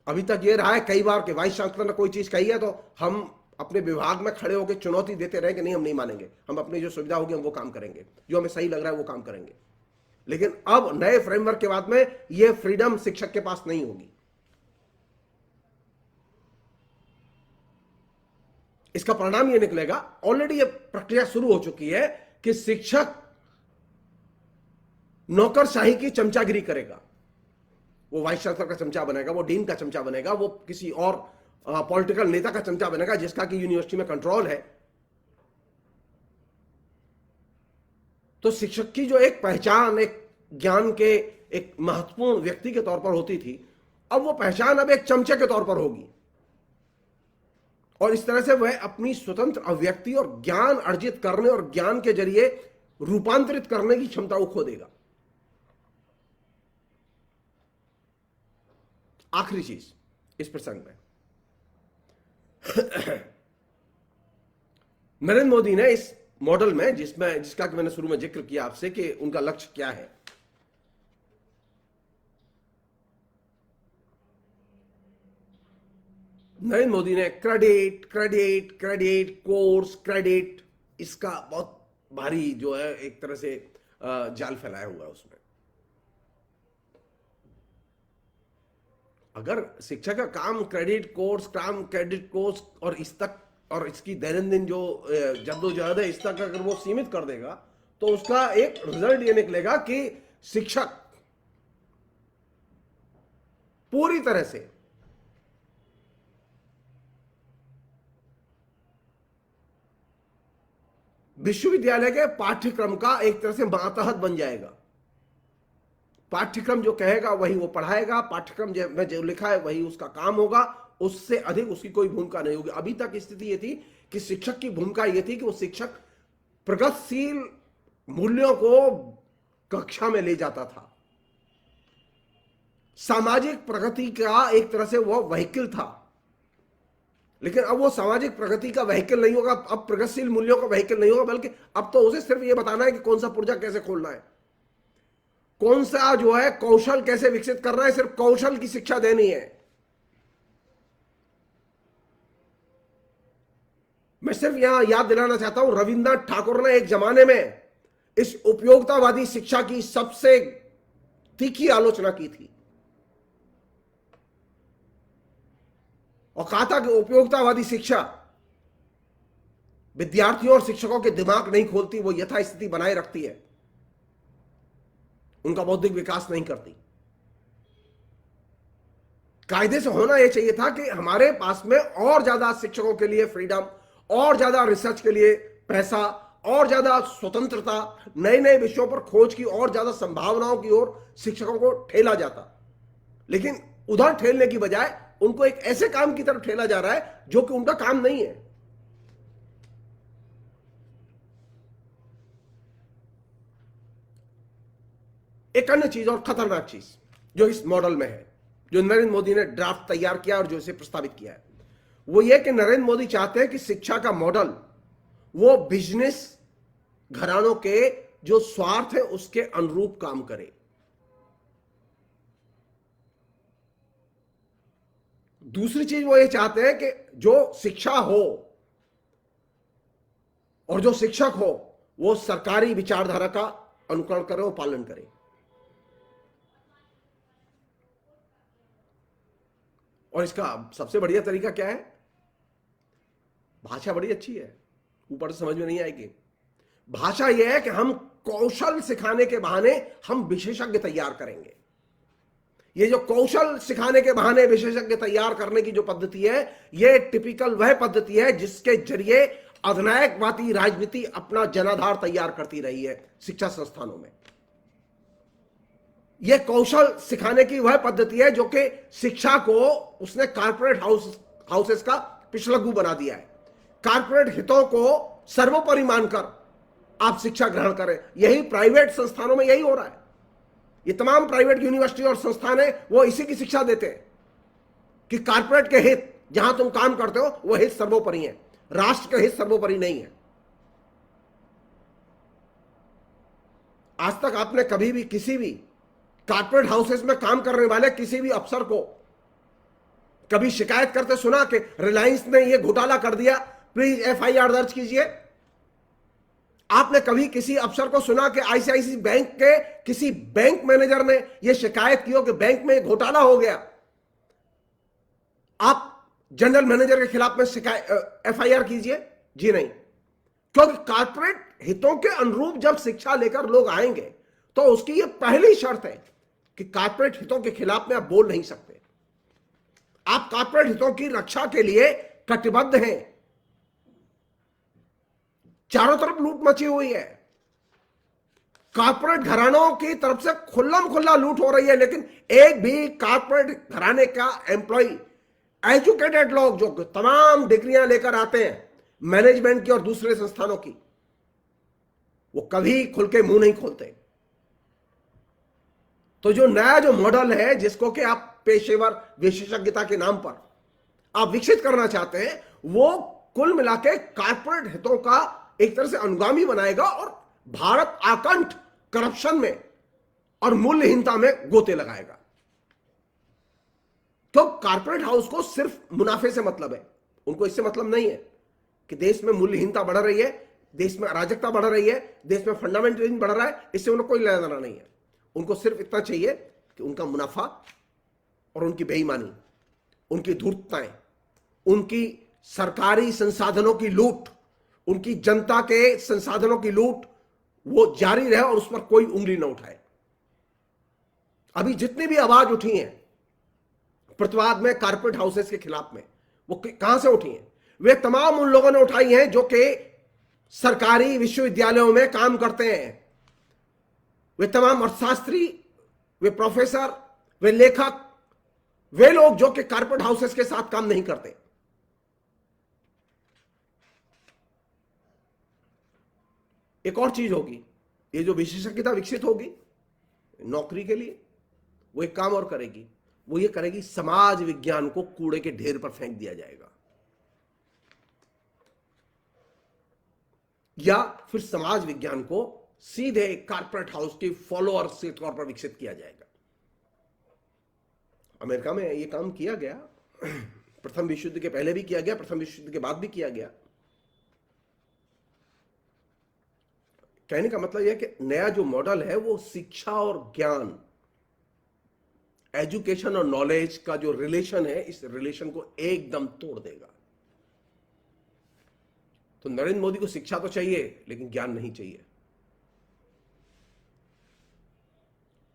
अभी तक ये रहा है कई बार कि वाइस चांसलर ने कोई चीज कही है तो हम अपने विभाग में खड़े होकर चुनौती देते रहे कि नहीं, हम नहीं मानेंगे, हम अपनी जो सुविधा होगी हम वो काम करेंगे, जो हमें सही लग रहा है वो काम करेंगे। लेकिन अब नए फ्रेमवर्क के बाद में ये फ्रीडम शिक्षक के पास नहीं होगी। इसका परिणाम ये निकलेगा, ऑलरेडी ये प्रक्रिया शुरू हो चुकी है कि शिक्षक नौकरशाही की चमचागिरी करेगा। वो वाइस चांसलर का चमचा बनेगा, वो डीन का चमचा बनेगा, वो किसी और पॉलिटिकल नेता का चमचा बनेगा जिसका कि यूनिवर्सिटी में कंट्रोल है। तो शिक्षक की जो एक पहचान, एक ज्ञान के एक महत्वपूर्ण व्यक्ति के तौर पर होती थी, अब वो पहचान अब एक चमचे के तौर पर होगी। और इस तरह से वह अपनी स्वतंत्र अभिव्यक्ति और ज्ञान अर्जित करने और ज्ञान के जरिए रूपांतरित करने की क्षमता को खो देगा। आखिरी चीज इस प्रसंग में, नरेंद्र मोदी ने इस मॉडल में जिसका कि मैंने शुरू में जिक्र किया आपसे कि उनका लक्ष्य क्या है, नरेंद्र मोदी ने credit credit credit course credit, इसका बहुत भारी जो है एक तरह से जाल फैलाया हुआ है उसमें। अगर शिक्षा का काम क्रेडिट कोर्स और इस तक और इसकी दैनंदिन जो जद्दोजहद है इस तक अगर वो सीमित कर देगा तो उसका एक रिजल्ट ये निकलेगा कि शिक्षक पूरी तरह से विश्वविद्यालय के पाठ्यक्रम का एक तरह से मातहत बन जाएगा। पाठ्यक्रम जो कहेगा वही वो पढ़ाएगा, पाठ्यक्रम में जो लिखा है वही उसका काम होगा, उससे अधिक उसकी कोई भूमिका नहीं होगी। अभी तक स्थिति ये थी कि शिक्षक की भूमिका ये थी कि वो शिक्षक प्रगतिशील मूल्यों को कक्षा में ले जाता था, सामाजिक प्रगति का एक तरह से वो व्हीकल था। लेकिन अब वो सामाजिक प्रगति का व्हीकल नहीं होगा, अब प्रगतिशील मूल्यों का व्हीकल नहीं होगा, बल्कि अब तो उसे सिर्फ ये बताना है कि कौन सा पुर्जा कैसे खोलना है, कौन सा जो है कौशल कैसे विकसित करना है, सिर्फ कौशल की शिक्षा देनी है। मैं सिर्फ यहां याद दिलाना चाहता हूं, रविन्द्रनाथ ठाकुर ने एक जमाने में इस उपयोगितावादी शिक्षा की सबसे तीखी आलोचना की थी और कहा था कि उपयोगितावादी शिक्षा विद्यार्थियों और शिक्षकों के दिमाग नहीं खोलती, वो यथास्थिति बनाए रखती है, उनका बौद्धिक विकास नहीं करती। कायदे से होना यह चाहिए था कि हमारे पास में और ज्यादा शिक्षकों के लिए फ्रीडम, और ज्यादा रिसर्च के लिए पैसा, और ज्यादा स्वतंत्रता, नए नए विषयों पर खोज की और ज्यादा संभावनाओं की ओर शिक्षकों को ठेला जाता। लेकिन उधर ठेलने की बजाय उनको एक ऐसे काम की तरफ ठेला जा रहा है जो कि उनका काम नहीं है। एक अन्य चीज और खतरनाक चीज जो इस मॉडल में है, जो नरेंद्र मोदी ने ड्राफ्ट तैयार किया और जो इसे प्रस्तावित किया है, वो ये कि नरेंद्र मोदी चाहते हैं कि शिक्षा का मॉडल वो बिजनेस घरानों के जो स्वार्थ है उसके अनुरूप काम करे। दूसरी चीज वो ये चाहते हैं कि जो शिक्षा हो और जो शिक्षक हो वो सरकारी विचारधारा का अनुकरण करे और पालन करे। और इसका सबसे बढ़िया तरीका क्या है? भाषा बड़ी अच्छी है, ऊपर से समझ में नहीं आएगी। भाषा यह है कि हम कौशल सिखाने के बहाने हम विशेषज्ञ तैयार करेंगे। ये जो कौशल सिखाने के बहाने विशेषज्ञ तैयार करने की जो पद्धति है, ये टिपिकल वह पद्धति है जिसके जरिए अधिनायकवादी राजनीति अपना जनाधार तैयार करती रही है शिक्षा संस्थानों में। यह कौशल सिखाने की वह पद्धति है जो कि शिक्षा को उसने कारपोरेट हाउसेस का पिछलग्गू बना दिया है। कारपोरेट हितों को सर्वोपरि मानकर आप शिक्षा ग्रहण करें। यही प्राइवेट संस्थानों में यही हो रहा है। ये तमाम प्राइवेट यूनिवर्सिटी और संस्थान है वो इसी की शिक्षा देते हैं कि कारपोरेट के हित जहां तुम काम करते हो वह हित सर्वोपरि है, राष्ट्र का हित सर्वोपरि नहीं है। आज तक आपने कभी भी किसी भी कारपोरेट हाउसेस में काम करने वाले किसी भी अफसर को कभी शिकायत करते सुना कि रिलायंस ने यह घोटाला कर दिया, प्लीज एफआईआर दर्ज कीजिए? आपने कभी किसी अफसर को सुना कि आईसीआईसीआई बैंक के किसी बैंक मैनेजर ने यह शिकायत की हो कि बैंक में घोटाला हो गया, आप जनरल मैनेजर के खिलाफ में एफआईआर कीजिए? जी नहीं, क्योंकि कारपोरेट हितों के अनुरूप जब शिक्षा लेकर लोग आएंगे तो उसकी यह पहली शर्त है कि कारपोरेट हितों के खिलाफ में आप बोल नहीं सकते। आप कारपोरेट हितों की रक्षा के लिए कटिबद्ध हैं। चारों तरफ लूट मची हुई है, कारपोरेट घरानों की तरफ से खुल्लम खुल्ला लूट हो रही है, लेकिन एक भी कारपोरेट घराने का एम्प्लॉय, एजुकेटेड लोग जो तमाम डिग्रियां लेकर आते हैं मैनेजमेंट की और दूसरे संस्थानों की, वो कभी खुल के मुंह नहीं खोलते। तो जो नया जो मॉडल है जिसको कि आप पेशेवर विशेषज्ञता के नाम पर आप विकसित करना चाहते हैं, वो कुल मिला के कारपोरेट हितों का एक तरह से अनुगामी बनाएगा और भारत आकंठ करप्शन में और मूल्यहीनता में गोते लगाएगा। तो कारपोरेट हाउस को सिर्फ मुनाफे से मतलब है, उनको इससे मतलब नहीं है कि देश में मूल्यहीनता बढ़ रही है, देश में अराजकता बढ़ रही है, देश में फंडामेंटलिज्म बढ़ रहा है, इससे उन्हें कोई लेना देना नहीं है। उनको सिर्फ इतना चाहिए कि उनका मुनाफा और उनकी बेईमानी, उनकी धूर्तताएं, उनकी सरकारी संसाधनों की लूट, उनकी जनता के संसाधनों की लूट वो जारी रहे और उस पर कोई उंगली न उठाए। अभी जितनी भी आवाज उठी है प्रतिवाद में कारपोरेट हाउसेस के खिलाफ में, वो कहां से उठी हैं? वे तमाम उन लोगों ने उठाई हैं जो कि सरकारी विश्वविद्यालयों में काम करते हैं। वे तमाम अर्थशास्त्री, वे प्रोफेसर, वे लेखक, वे लोग जो कि कारपोरेट हाउसेस के साथ काम नहीं करते। एक और चीज होगी, ये जो विशेषज्ञता विकसित होगी नौकरी के लिए, वो एक काम और करेगी, वो ये करेगी समाज विज्ञान को कूड़े के ढेर पर फेंक दिया जाएगा, या फिर समाज विज्ञान को सीधे कारपोरेट हाउस के फॉलोअर के तौर पर विकसित किया जाएगा। अमेरिका में यह काम किया गया, प्रथम विश्व युद्ध के पहले भी किया गया, प्रथम विश्व युद्ध के बाद भी किया गया। कहने का मतलब यह कि नया जो मॉडल है वो शिक्षा और ज्ञान, एजुकेशन और नॉलेज का जो रिलेशन है, इस रिलेशन को एकदम तोड़ देगा। तो नरेंद्र मोदी को शिक्षा तो चाहिए लेकिन ज्ञान नहीं चाहिए।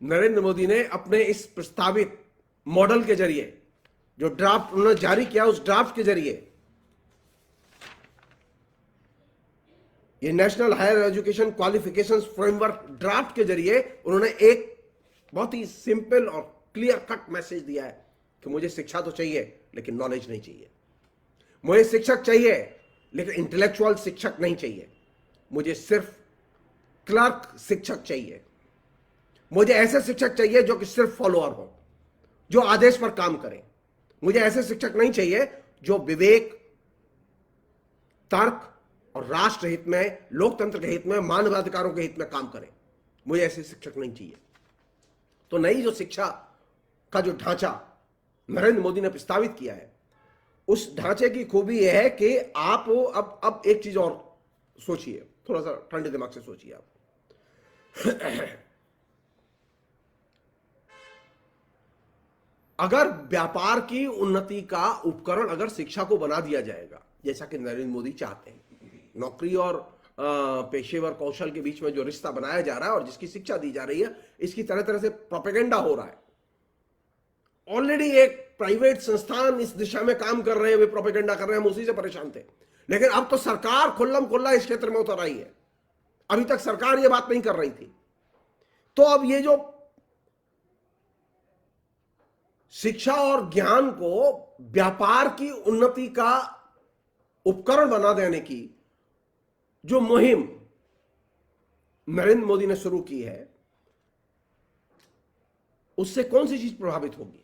नरेंद्र मोदी ने अपने इस प्रस्तावित मॉडल के जरिए, जो ड्राफ्ट उन्होंने जारी किया, उस ड्राफ्ट के जरिए ये national higher education qualifications framework draft के जरिए उन्होंने एक बहुत ही सिंपल और क्लियर कट मैसेज दिया है कि मुझे शिक्षा तो चाहिए लेकिन नॉलेज नहीं चाहिए, मुझे शिक्षक चाहिए लेकिन इंटेलेक्चुअल शिक्षक नहीं चाहिए, मुझे सिर्फ क्लर्क शिक्षक चाहिए, मुझे ऐसे शिक्षक चाहिए जो कि सिर्फ फॉलोअर हो, जो आदेश पर काम करें, मुझे ऐसे शिक्षक नहीं चाहिए जो विवेक, तर्क और राष्ट्र हित में, लोकतंत्र के हित में, मानवाधिकारों के हित में काम करें, मुझे ऐसे शिक्षक नहीं चाहिए। तो नई जो शिक्षा का जो ढांचा नरेंद्र मोदी ने प्रस्तावित किया है, उस ढांचे की खूबी यह है कि आप अब एक चीज और सोचिए, थोड़ा सा ठंडे दिमाग से सोचिए आप। अगर व्यापार की उन्नति का उपकरण अगर शिक्षा को बना दिया जाएगा, जैसा कि नरेंद्र मोदी चाहते हैं, नौकरी और पेशेवर कौशल के बीच में जो रिश्ता बनाया जा रहा है और जिसकी शिक्षा दी जा रही है, इसकी तरह तरह से प्रोपेगेंडा हो रहा है। ऑलरेडी एक प्राइवेट संस्थान इस दिशा में काम कर रहे हैं, वे प्रोपेगेंडा कर रहे हैं, हम उसी से परेशान थे। लेकिन अब तो सरकार खुल्लम खुल्ला इस क्षेत्र में उतर आई है, अभी तक सरकार यह बात नहीं कर रही थी। तो अब ये जो शिक्षा और ज्ञान को व्यापार की उन्नति का उपकरण बना देने की जो मुहिम नरेंद्र मोदी ने शुरू की है, उससे कौन सी चीज प्रभावित होगी?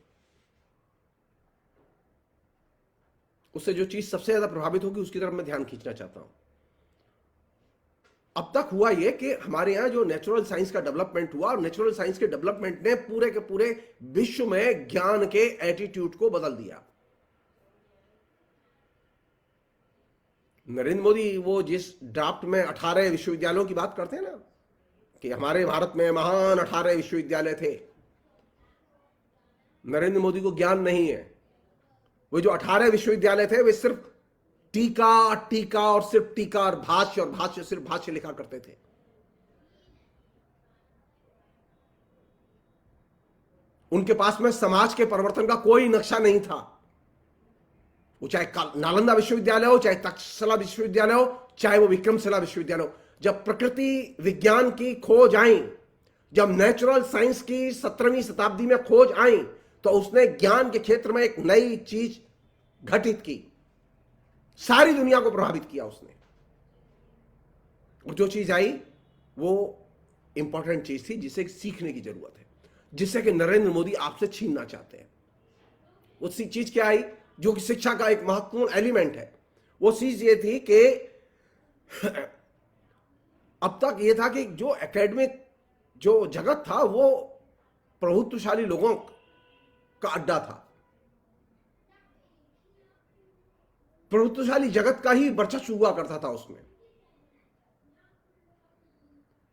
उससे जो चीज सबसे ज्यादा प्रभावित होगी उसकी तरफ मैं ध्यान खींचना चाहता हूं। अब तक हुआ यह कि हमारे यहां जो नेचुरल साइंस का डेवलपमेंट हुआ, और नेचुरल साइंस के डेवलपमेंट ने पूरे के पूरे विश्व में ज्ञान के एटीट्यूड को बदल दिया। नरेंद्र मोदी वो जिस ड्राफ्ट में 18 विश्वविद्यालयों की बात करते हैं ना, कि हमारे भारत में महान 18 विश्वविद्यालय थे, नरेंद्र मोदी को ज्ञान नहीं है। वो जो 18 विश्वविद्यालय थे वे सिर्फ टीका टीका और सिर्फ टीका और भाष्य सिर्फ भाष्य लिखा करते थे। उनके पास में समाज के परिवर्तन का कोई नक्शा नहीं था। वो चाहे नालंदा विश्वविद्यालय हो, चाहे तक्षशिला विश्वविद्यालय हो, चाहे वो विक्रमशिला विश्वविद्यालय हो। जब प्रकृति विज्ञान की खोज आई, जब नेचुरल साइंस की 17वीं शताब्दी में खोज आई, तो उसने ज्ञान के क्षेत्र में एक नई चीज घटित की, सारी दुनिया को प्रभावित किया उसने। और जो चीज आई वो इंपॉर्टेंट चीज थी, जिसे सीखने की जरूरत है, जिसे कि नरेंद्र मोदी आपसे छीनना चाहते हैं। उसी चीज क्या आई जो कि शिक्षा का एक महत्वपूर्ण एलिमेंट है? वो चीज ये थी कि अब तक ये था कि जो एकेडमिक जो जगत था वो प्रभुत्वशाली लोगों का अड्डा था, प्रभुत्वशाली जगत का ही वर्चस्व हुआ करता था उसमें।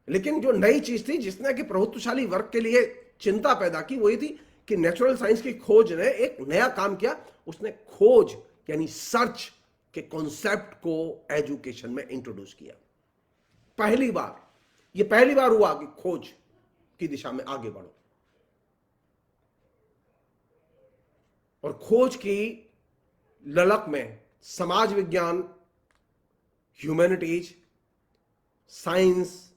लेकिन जो नई चीज थी जिसने कि प्रभुत्वशाली वर्ग के लिए चिंता पैदा की, वो ये थी कि नेचुरल साइंस की खोज ने एक नया काम किया। उसने खोज यानी सर्च के कॉन्सेप्ट को एजुकेशन में इंट्रोड्यूस किया। पहली बार हुआ कि खोज की दिशा में आगे बढ़ो, और खोज की ललक में समाज विज्ञान, ह्यूमैनिटीज, साइंस,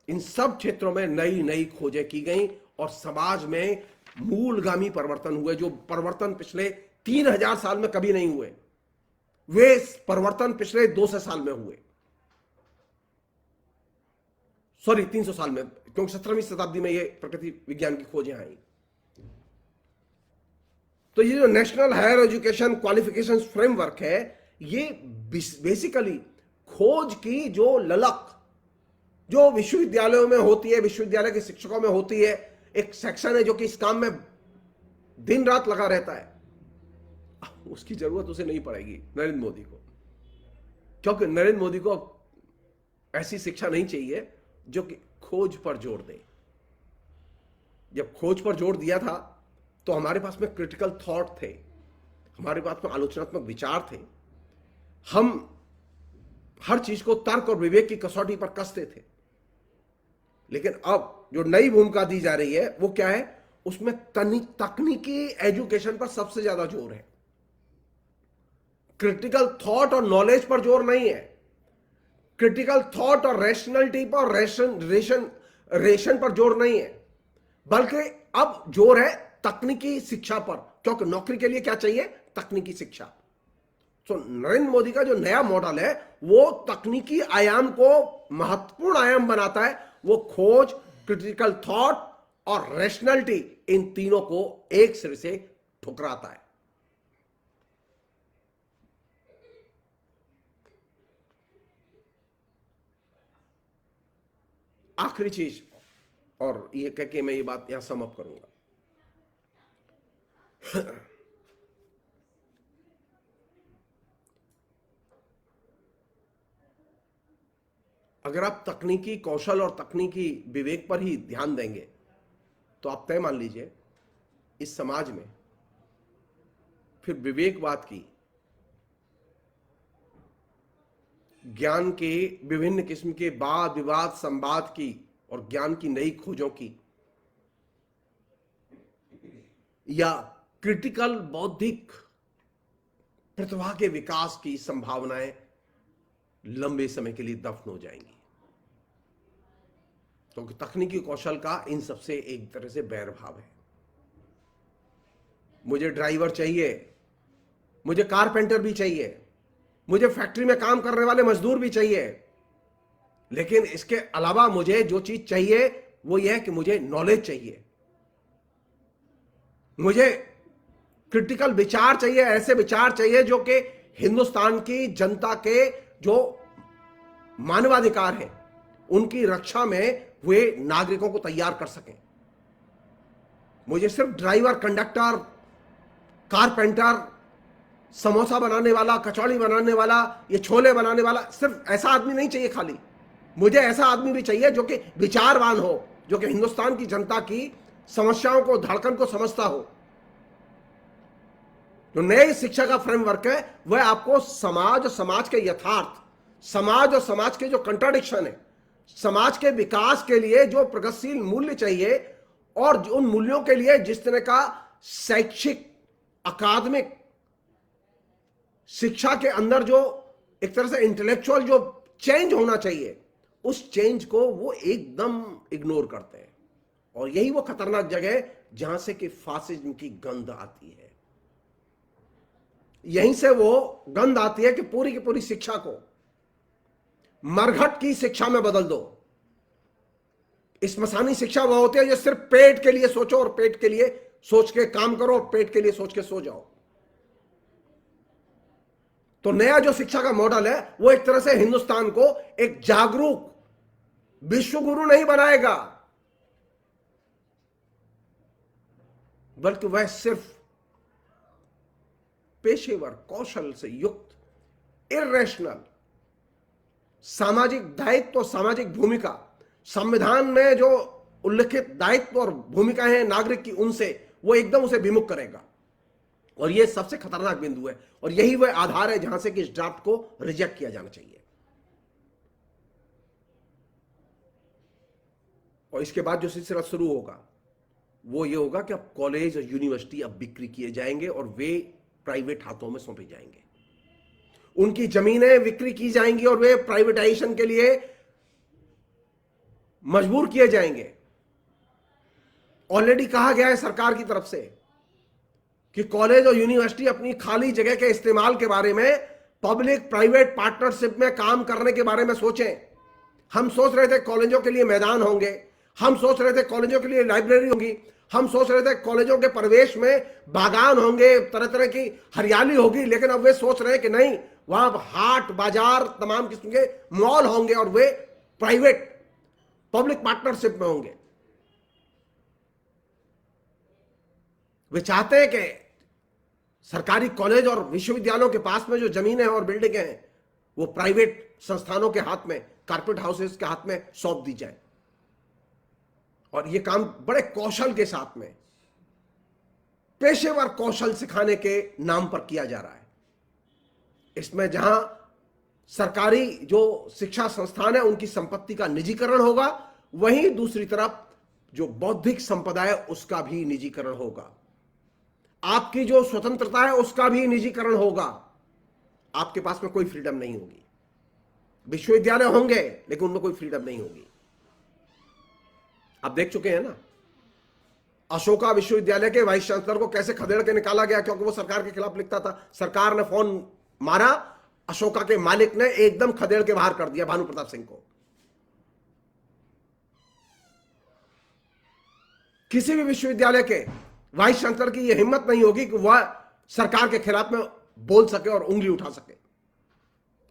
इन सब क्षेत्रों में नई नई खोजें की गई और समाज में मूलगामी परिवर्तन हुए। जो परिवर्तन पिछले 3000 साल में कभी नहीं हुए, वे परिवर्तन पिछले 200 साल में हुए। सॉरी, 300 साल में, क्योंकि 17वीं शताब्दी में ये प्रकृति विज्ञान की खोजें आई। तो ये जो national higher education qualification framework है, ये बेसिकली खोज की जो ललक जो विश्वविद्यालयों में होती है, विश्वविद्यालय के शिक्षकों में होती है, एक सेक्शन है जो कि इस काम में दिन रात लगा रहता है, उसकी जरूरत उसे नहीं पड़ेगी नरेंद्र मोदी को, क्योंकि नरेंद्र मोदी को ऐसी शिक्षा नहीं चाहिए जो कि खोज पर जोर दे। जब खोज पर जोर दिया था तो हमारे पास में क्रिटिकल थॉट थे, हमारे पास में आलोचनात्मक विचार थे, हम हर चीज को तर्क और विवेक की कसौटी पर कसते थे। लेकिन अब जो नई भूमिका दी जा रही है वो क्या है? उसमें तकनीकी एजुकेशन पर सबसे ज्यादा जोर है, क्रिटिकल थॉट और नॉलेज पर जोर नहीं है। क्रिटिकल थॉट और रैशनलिटी पर, रेशन पर जोर नहीं है, बल्कि अब जोर है तकनीकी शिक्षा पर, क्योंकि नौकरी के लिए क्या चाहिए? तकनीकी शिक्षा। तो नरेंद्र मोदी का जो नया मॉडल है वो तकनीकी आयाम को महत्वपूर्ण आयाम बनाता है। वो खोज, क्रिटिकल थॉट और रैशनलिटी, इन तीनों को एक सिरे से ठुकराता है। आखिरी चीज, और ये कह के मैं ये बात यहां समअप करूंगा। अगर आप तकनीकी कौशल और तकनीकी विवेक पर ही ध्यान देंगे तो आप तय मान लीजिए इस समाज में फिर विवेकवाद की, ज्ञान के विभिन्न किस्म के वाद विवाद संवाद की और ज्ञान की नई खोजों की, या क्रिटिकल बौद्धिक प्रतिभा के विकास की संभावनाएं लंबे समय के लिए दफन हो जाएंगी, क्योंकि तकनीकी कौशल का इन सबसे एक तरह से बैरभाव है। मुझे ड्राइवर चाहिए, मुझे कारपेंटर भी चाहिए, मुझे फैक्ट्री में काम करने वाले मजदूर भी चाहिए, लेकिन इसके अलावा मुझे जो चीज चाहिए वो यह है कि मुझे नॉलेज चाहिए, मुझे क्रिटिकल विचार चाहिए, ऐसे विचार चाहिए जो कि हिंदुस्तान की जनता के जो मानवाधिकार है उनकी रक्षा में वे नागरिकों को तैयार कर सकें। मुझे सिर्फ ड्राइवर, कंडक्टर, कारपेंटर, समोसा बनाने वाला, कचौड़ी बनाने वाला, ये छोले बनाने वाला, सिर्फ ऐसा आदमी नहीं चाहिए खाली। मुझे ऐसा आदमी भी चाहिए जो कि विचारवान हो, जो कि हिंदुस्तान की जनता की समस्याओं को, धड़कन को समझता हो। जो नई शिक्षा का फ्रेमवर्क है वह आपको समाज, समाज के यथार्थ, समाज और समाज के जो कंट्राडिक्शन है, समाज के विकास के लिए जो प्रगतिशील मूल्य चाहिए और उन मूल्यों के लिए जिस तरह का शैक्षिक अकादमिक शिक्षा के अंदर जो एक तरह से इंटेलेक्चुअल जो चेंज होना चाहिए, उस चेंज को वो एकदम इग्नोर करते हैं। और यही वो खतरनाक जगह है जहां से कि फासिज्म की गंध आती है। यहीं से वो गंध आती है कि पूरी की पूरी शिक्षा को मरघट की शिक्षा में बदल दो। स्मशानी शिक्षा वह होती है जो सिर्फ पेट के लिए सोचो और पेट के लिए सोच के काम करो और पेट के लिए सोच के सो जाओ। तो नया जो शिक्षा का मॉडल है वो एक तरह से हिंदुस्तान को एक जागरूक विश्व गुरु नहीं बनाएगा, बल्कि वह सिर्फ पेशेवर कौशल से युक्त इर्रेशनल सामाजिक दायित्व, सामाजिक भूमिका, संविधान में जो उल्लिखित दायित्व और भूमिकाएं हैं नागरिक की, उनसे वो एकदम उसे विमुख करेगा। और ये सबसे खतरनाक बिंदु है, और यही वह आधार है जहां से कि इस ड्राफ्ट को रिजेक्ट किया जाना चाहिए। और इसके बाद जो सिलसिला शुरू होगा वो ये होगा कि अब कॉलेज और यूनिवर्सिटी अब बिक्री किए जाएंगे और वे प्राइवेट हाथों में सौंपे जाएंगे, उनकी जमीनें बिक्री की जाएंगी और वे प्राइवेटाइजेशन के लिए मजबूर किए जाएंगे। ऑलरेडी कहा गया है सरकार की तरफ से कि कॉलेज और यूनिवर्सिटी अपनी खाली जगह के इस्तेमाल के बारे में पब्लिक प्राइवेट पार्टनरशिप में काम करने के बारे में सोचें। हम सोच रहे थे कॉलेजों के लिए मैदान होंगे, हम सोच रहे थे कॉलेजों के लिए लाइब्रेरी होगी, हम सोच रहे थे कॉलेजों के परिवेश में बागान होंगे, तरह तरह की हरियाली होगी, लेकिन अब वे सोच रहे हैं कि नहीं, वहां हाट बाजार तमाम किस्म के मॉल होंगे और वे प्राइवेट पब्लिक पार्टनरशिप में होंगे। वे चाहते हैं कि सरकारी कॉलेज और विश्वविद्यालयों के पास में जो जमीनें और बिल्डिंगें हैं वो प्राइवेट संस्थानों के हाथ में, कारपोरेट हाउसेस के हाथ में सौंप दी जाए। और यह काम बड़े कौशल के साथ में, पेशेवर कौशल सिखाने के नाम पर किया जा रहा है। इसमें जहां सरकारी जो शिक्षा संस्थान है उनकी संपत्ति का निजीकरण होगा, वहीं दूसरी तरफ जो बौद्धिक संपदा है उसका भी निजीकरण होगा, आपकी जो स्वतंत्रता है उसका भी निजीकरण होगा। आपके पास में कोई फ्रीडम नहीं होगी। विश्वविद्यालय होंगे लेकिन उनमें कोई फ्रीडम नहीं होगी। आप देख चुके हैं ना, अशोका विश्वविद्यालय के वाइस चांसलर को कैसे खदेड़ के निकाला गया, क्योंकि वो सरकार के खिलाफ लिखता था। सरकार ने फोन मारा, अशोका के मालिक ने एकदम खदेड़ के बाहर कर दिया भानु प्रताप सिंह को। किसी भी विश्वविद्यालय के वाइस चांसलर की यह हिम्मत नहीं होगी कि वह सरकार के खिलाफ में बोल सके और उंगली उठा सके,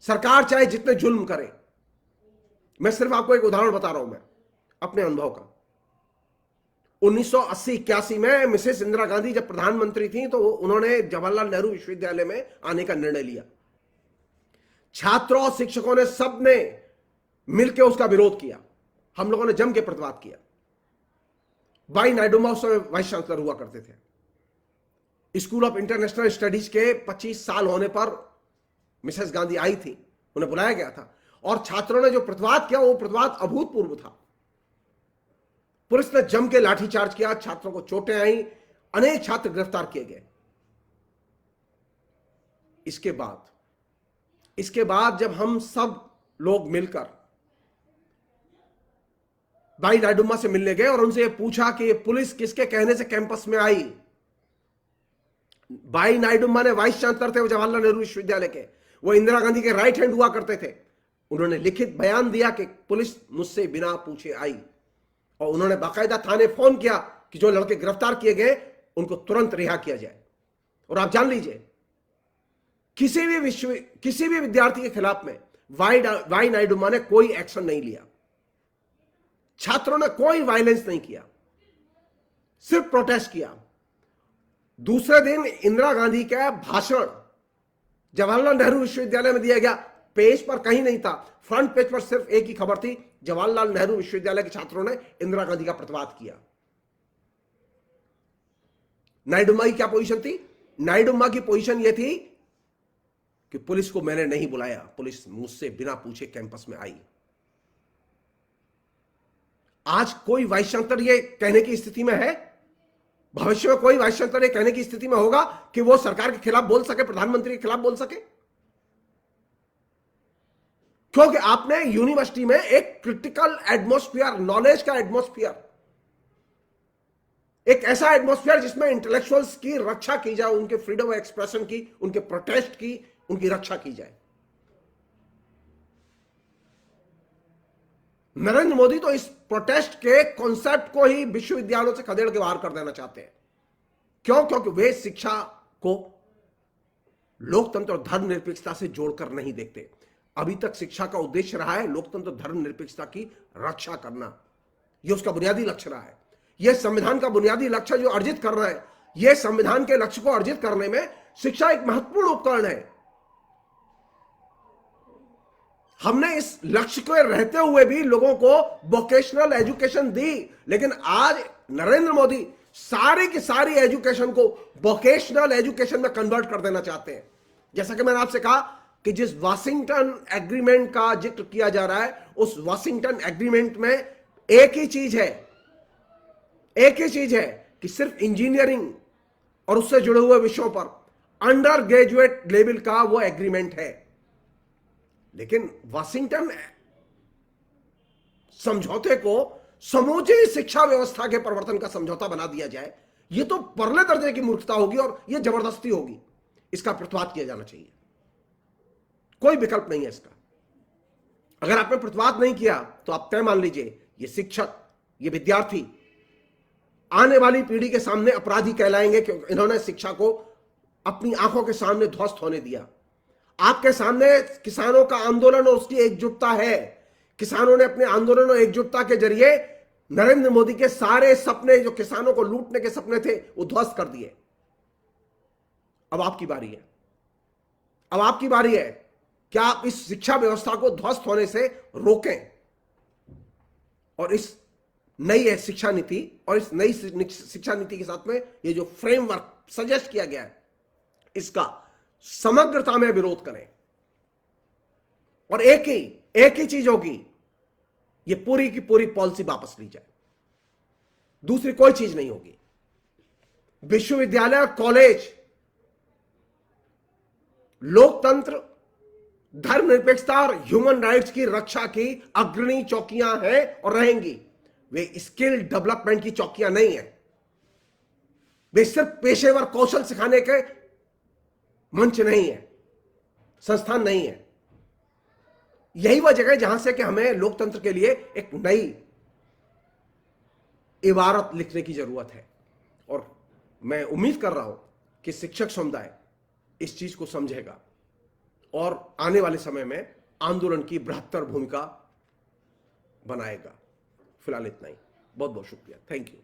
सरकार चाहे जितने जुल्म करे। मैं सिर्फ आपको एक उदाहरण बता रहा हूं, मैं अपने अनुभव का। 1980-81 में मिसेस इंदिरा गांधी जब प्रधानमंत्री थी तो उन्होंने जवाहरलाल नेहरू विश्वविद्यालय में आने का निर्णय लिया। छात्रों और शिक्षकों ने सबने मिलकर उसका विरोध किया, हम लोगों ने जम के प्रतिवाद किया। भाई नायडू उस समय वाइस चांसलर हुआ करते थे। स्कूल ऑफ इंटरनेशनल स्टडीज के 25 साल होने पर मिसेस गांधी आई थी, उन्हें बुलाया गया था, और छात्रों ने जो प्रतिवाद किया वो प्रतिवाद अभूतपूर्व था। पुलिस ने जम के लाठीचार्ज किया, छात्रों को चोटें आई, अनेक छात्र गिरफ्तार किए गए। इसके बाद जब हम सब लोग मिलकर भाई नायडूम्मा से मिलने गए और उनसे पूछा कि ये पुलिस किसके कहने से कैंपस में आई। भाई नायडूम्मा ने वाइस चांसलर थे जवाहरलाल नेहरू विश्वविद्यालय के, वो इंदिरा गांधी के राइट हैंड हुआ करते थे। उन्होंने लिखित बयान दिया कि पुलिस मुझसे बिना पूछे आई, और उन्होंने बाकायदा थाने फोन किया कि जो लड़के गिरफ्तार किए गए उनको तुरंत रिहा किया जाए। और आप जान लीजिए, किसी भी विद्यार्थी के खिलाफ में वाई नायडूम्मा ने कोई एक्शन नहीं लिया, छात्रों ने कोई वायलेंस नहीं किया, सिर्फ प्रोटेस्ट किया। दूसरे दिन इंदिरा गांधी का भाषण जवाहरलाल नेहरू विश्वविद्यालय में दिया गया, पेज पर कहीं नहीं था, फ्रंट पेज पर सिर्फ एक ही खबर थी, जवाहरलाल नेहरू विश्वविद्यालय के छात्रों ने इंदिरा गांधी का प्रतिवाद किया। नायडूम्मा की क्या पोजीशन थी? नायडूम्मा की पोजीशन यह थी कि पुलिस को मैंने नहीं बुलाया, पुलिस मुझसे बिना पूछे कैंपस में आई। आज कोई वाइस चांसलर ये कहने की स्थिति में है? भविष्य में कोई वाइस चांसलर ये कहने की स्थिति में होगा कि वो सरकार के खिलाफ बोल सके, प्रधानमंत्री के खिलाफ बोल सके? क्योंकि आपने यूनिवर्सिटी में एक क्रिटिकल एटमॉस्फेयर, नॉलेज का एटमॉस्फेयर, एक ऐसा एटमॉस्फेयर जिसमें इंटेलेक्चुअल्स की रक्षा की जाए, उनके फ्रीडम ऑफ एक्सप्रेशन की, उनके प्रोटेस्ट की, उनकी रक्षा की जाए। नरेंद्र मोदी तो इस प्रोटेस्ट के कॉन्सेप्ट को ही विश्वविद्यालयों से खदेड़ के बाहर कर देना चाहते हैं। क्यों? क्योंकि वे शिक्षा को लोकतंत्र और धर्मनिरपेक्षता से जोड़कर नहीं देखते। अभी तक शिक्षा का उद्देश्य रहा है लोकतंत्र धर्मनिरपेक्षता की रक्षा करना, यह उसका बुनियादी लक्ष्य रहा है। यह संविधान का बुनियादी लक्ष्य जो अर्जित कर रहा है, यह संविधान के लक्ष्य को अर्जित करने में शिक्षा एक महत्वपूर्ण उपकरण है। हमने इस लक्ष्य को रहते हुए भी लोगों को वोकेशनल एजुकेशन दी, लेकिन आज नरेंद्र मोदी सारी की सारी एजुकेशन को वोकेशनल एजुकेशन में कन्वर्ट कर देना चाहते हैं। जैसा कि मैंने आपसे कहा कि जिस वाशिंगटन एग्रीमेंट का जिक्र किया जा रहा है, उस वाशिंगटन एग्रीमेंट में एक ही चीज है कि सिर्फ इंजीनियरिंग और उससे जुड़े हुए विषयों पर अंडर ग्रेजुएट लेवल का वो एग्रीमेंट है। लेकिन वाशिंगटन समझौते को समूची शिक्षा व्यवस्था के परिवर्तन का समझौता बना दिया जाए, यह तो परले दर्जे की मूर्खता होगी और यह जबरदस्ती होगी। इसका प्रतिवाद किया जाना चाहिए, कोई विकल्प नहीं है इसका। अगर आपने प्रतिवाद नहीं किया तो आप तय मान लीजिए ये शिक्षक, ये विद्यार्थी आने वाली पीढ़ी के सामने अपराधी कहलाएंगे क्योंकि इन्होंने शिक्षा को अपनी आंखों के सामने ध्वस्त होने दिया। आपके सामने किसानों का आंदोलन और उसकी एकजुटता है। किसानों ने अपने आंदोलन और एकजुटता के जरिए नरेंद्र मोदी के सारे सपने, जो किसानों को लूटने के सपने थे, वो ध्वस्त कर दिए। अब आपकी बारी है, अब आपकी बारी है कि आप इस शिक्षा व्यवस्था को ध्वस्त होने से रोकें और इस नई शिक्षा नीति और इस नई शिक्षा नीति के साथ में ये जो फ्रेमवर्क सजेस्ट किया गया है, इसका समग्रता में विरोध करें। और एक ही चीज होगी, ये पूरी की पूरी पॉलिसी वापस ली जाए, दूसरी कोई चीज नहीं होगी। विश्वविद्यालय, कॉलेज लोकतंत्र, धर्मनिरपेक्षता और ह्यूमन राइट्स की रक्षा की अग्रणी चौकियां हैं और रहेंगी। वे स्किल डेवलपमेंट की चौकियां नहीं है, वे सिर्फ पेशेवर कौशल सिखाने के मंच नहीं है, संस्थान नहीं है। यही वह जगह है जहां से कि हमें लोकतंत्र के लिए एक नई इबारत लिखने की जरूरत है। और मैं उम्मीद कर रहा हूं कि शिक्षक समुदाय इस चीज को समझेगा और आने वाले समय में आंदोलन की बृहत्तर भूमिका बनाएगा। फिलहाल इतना ही, बहुत बहुत शुक्रिया, थैंक यू।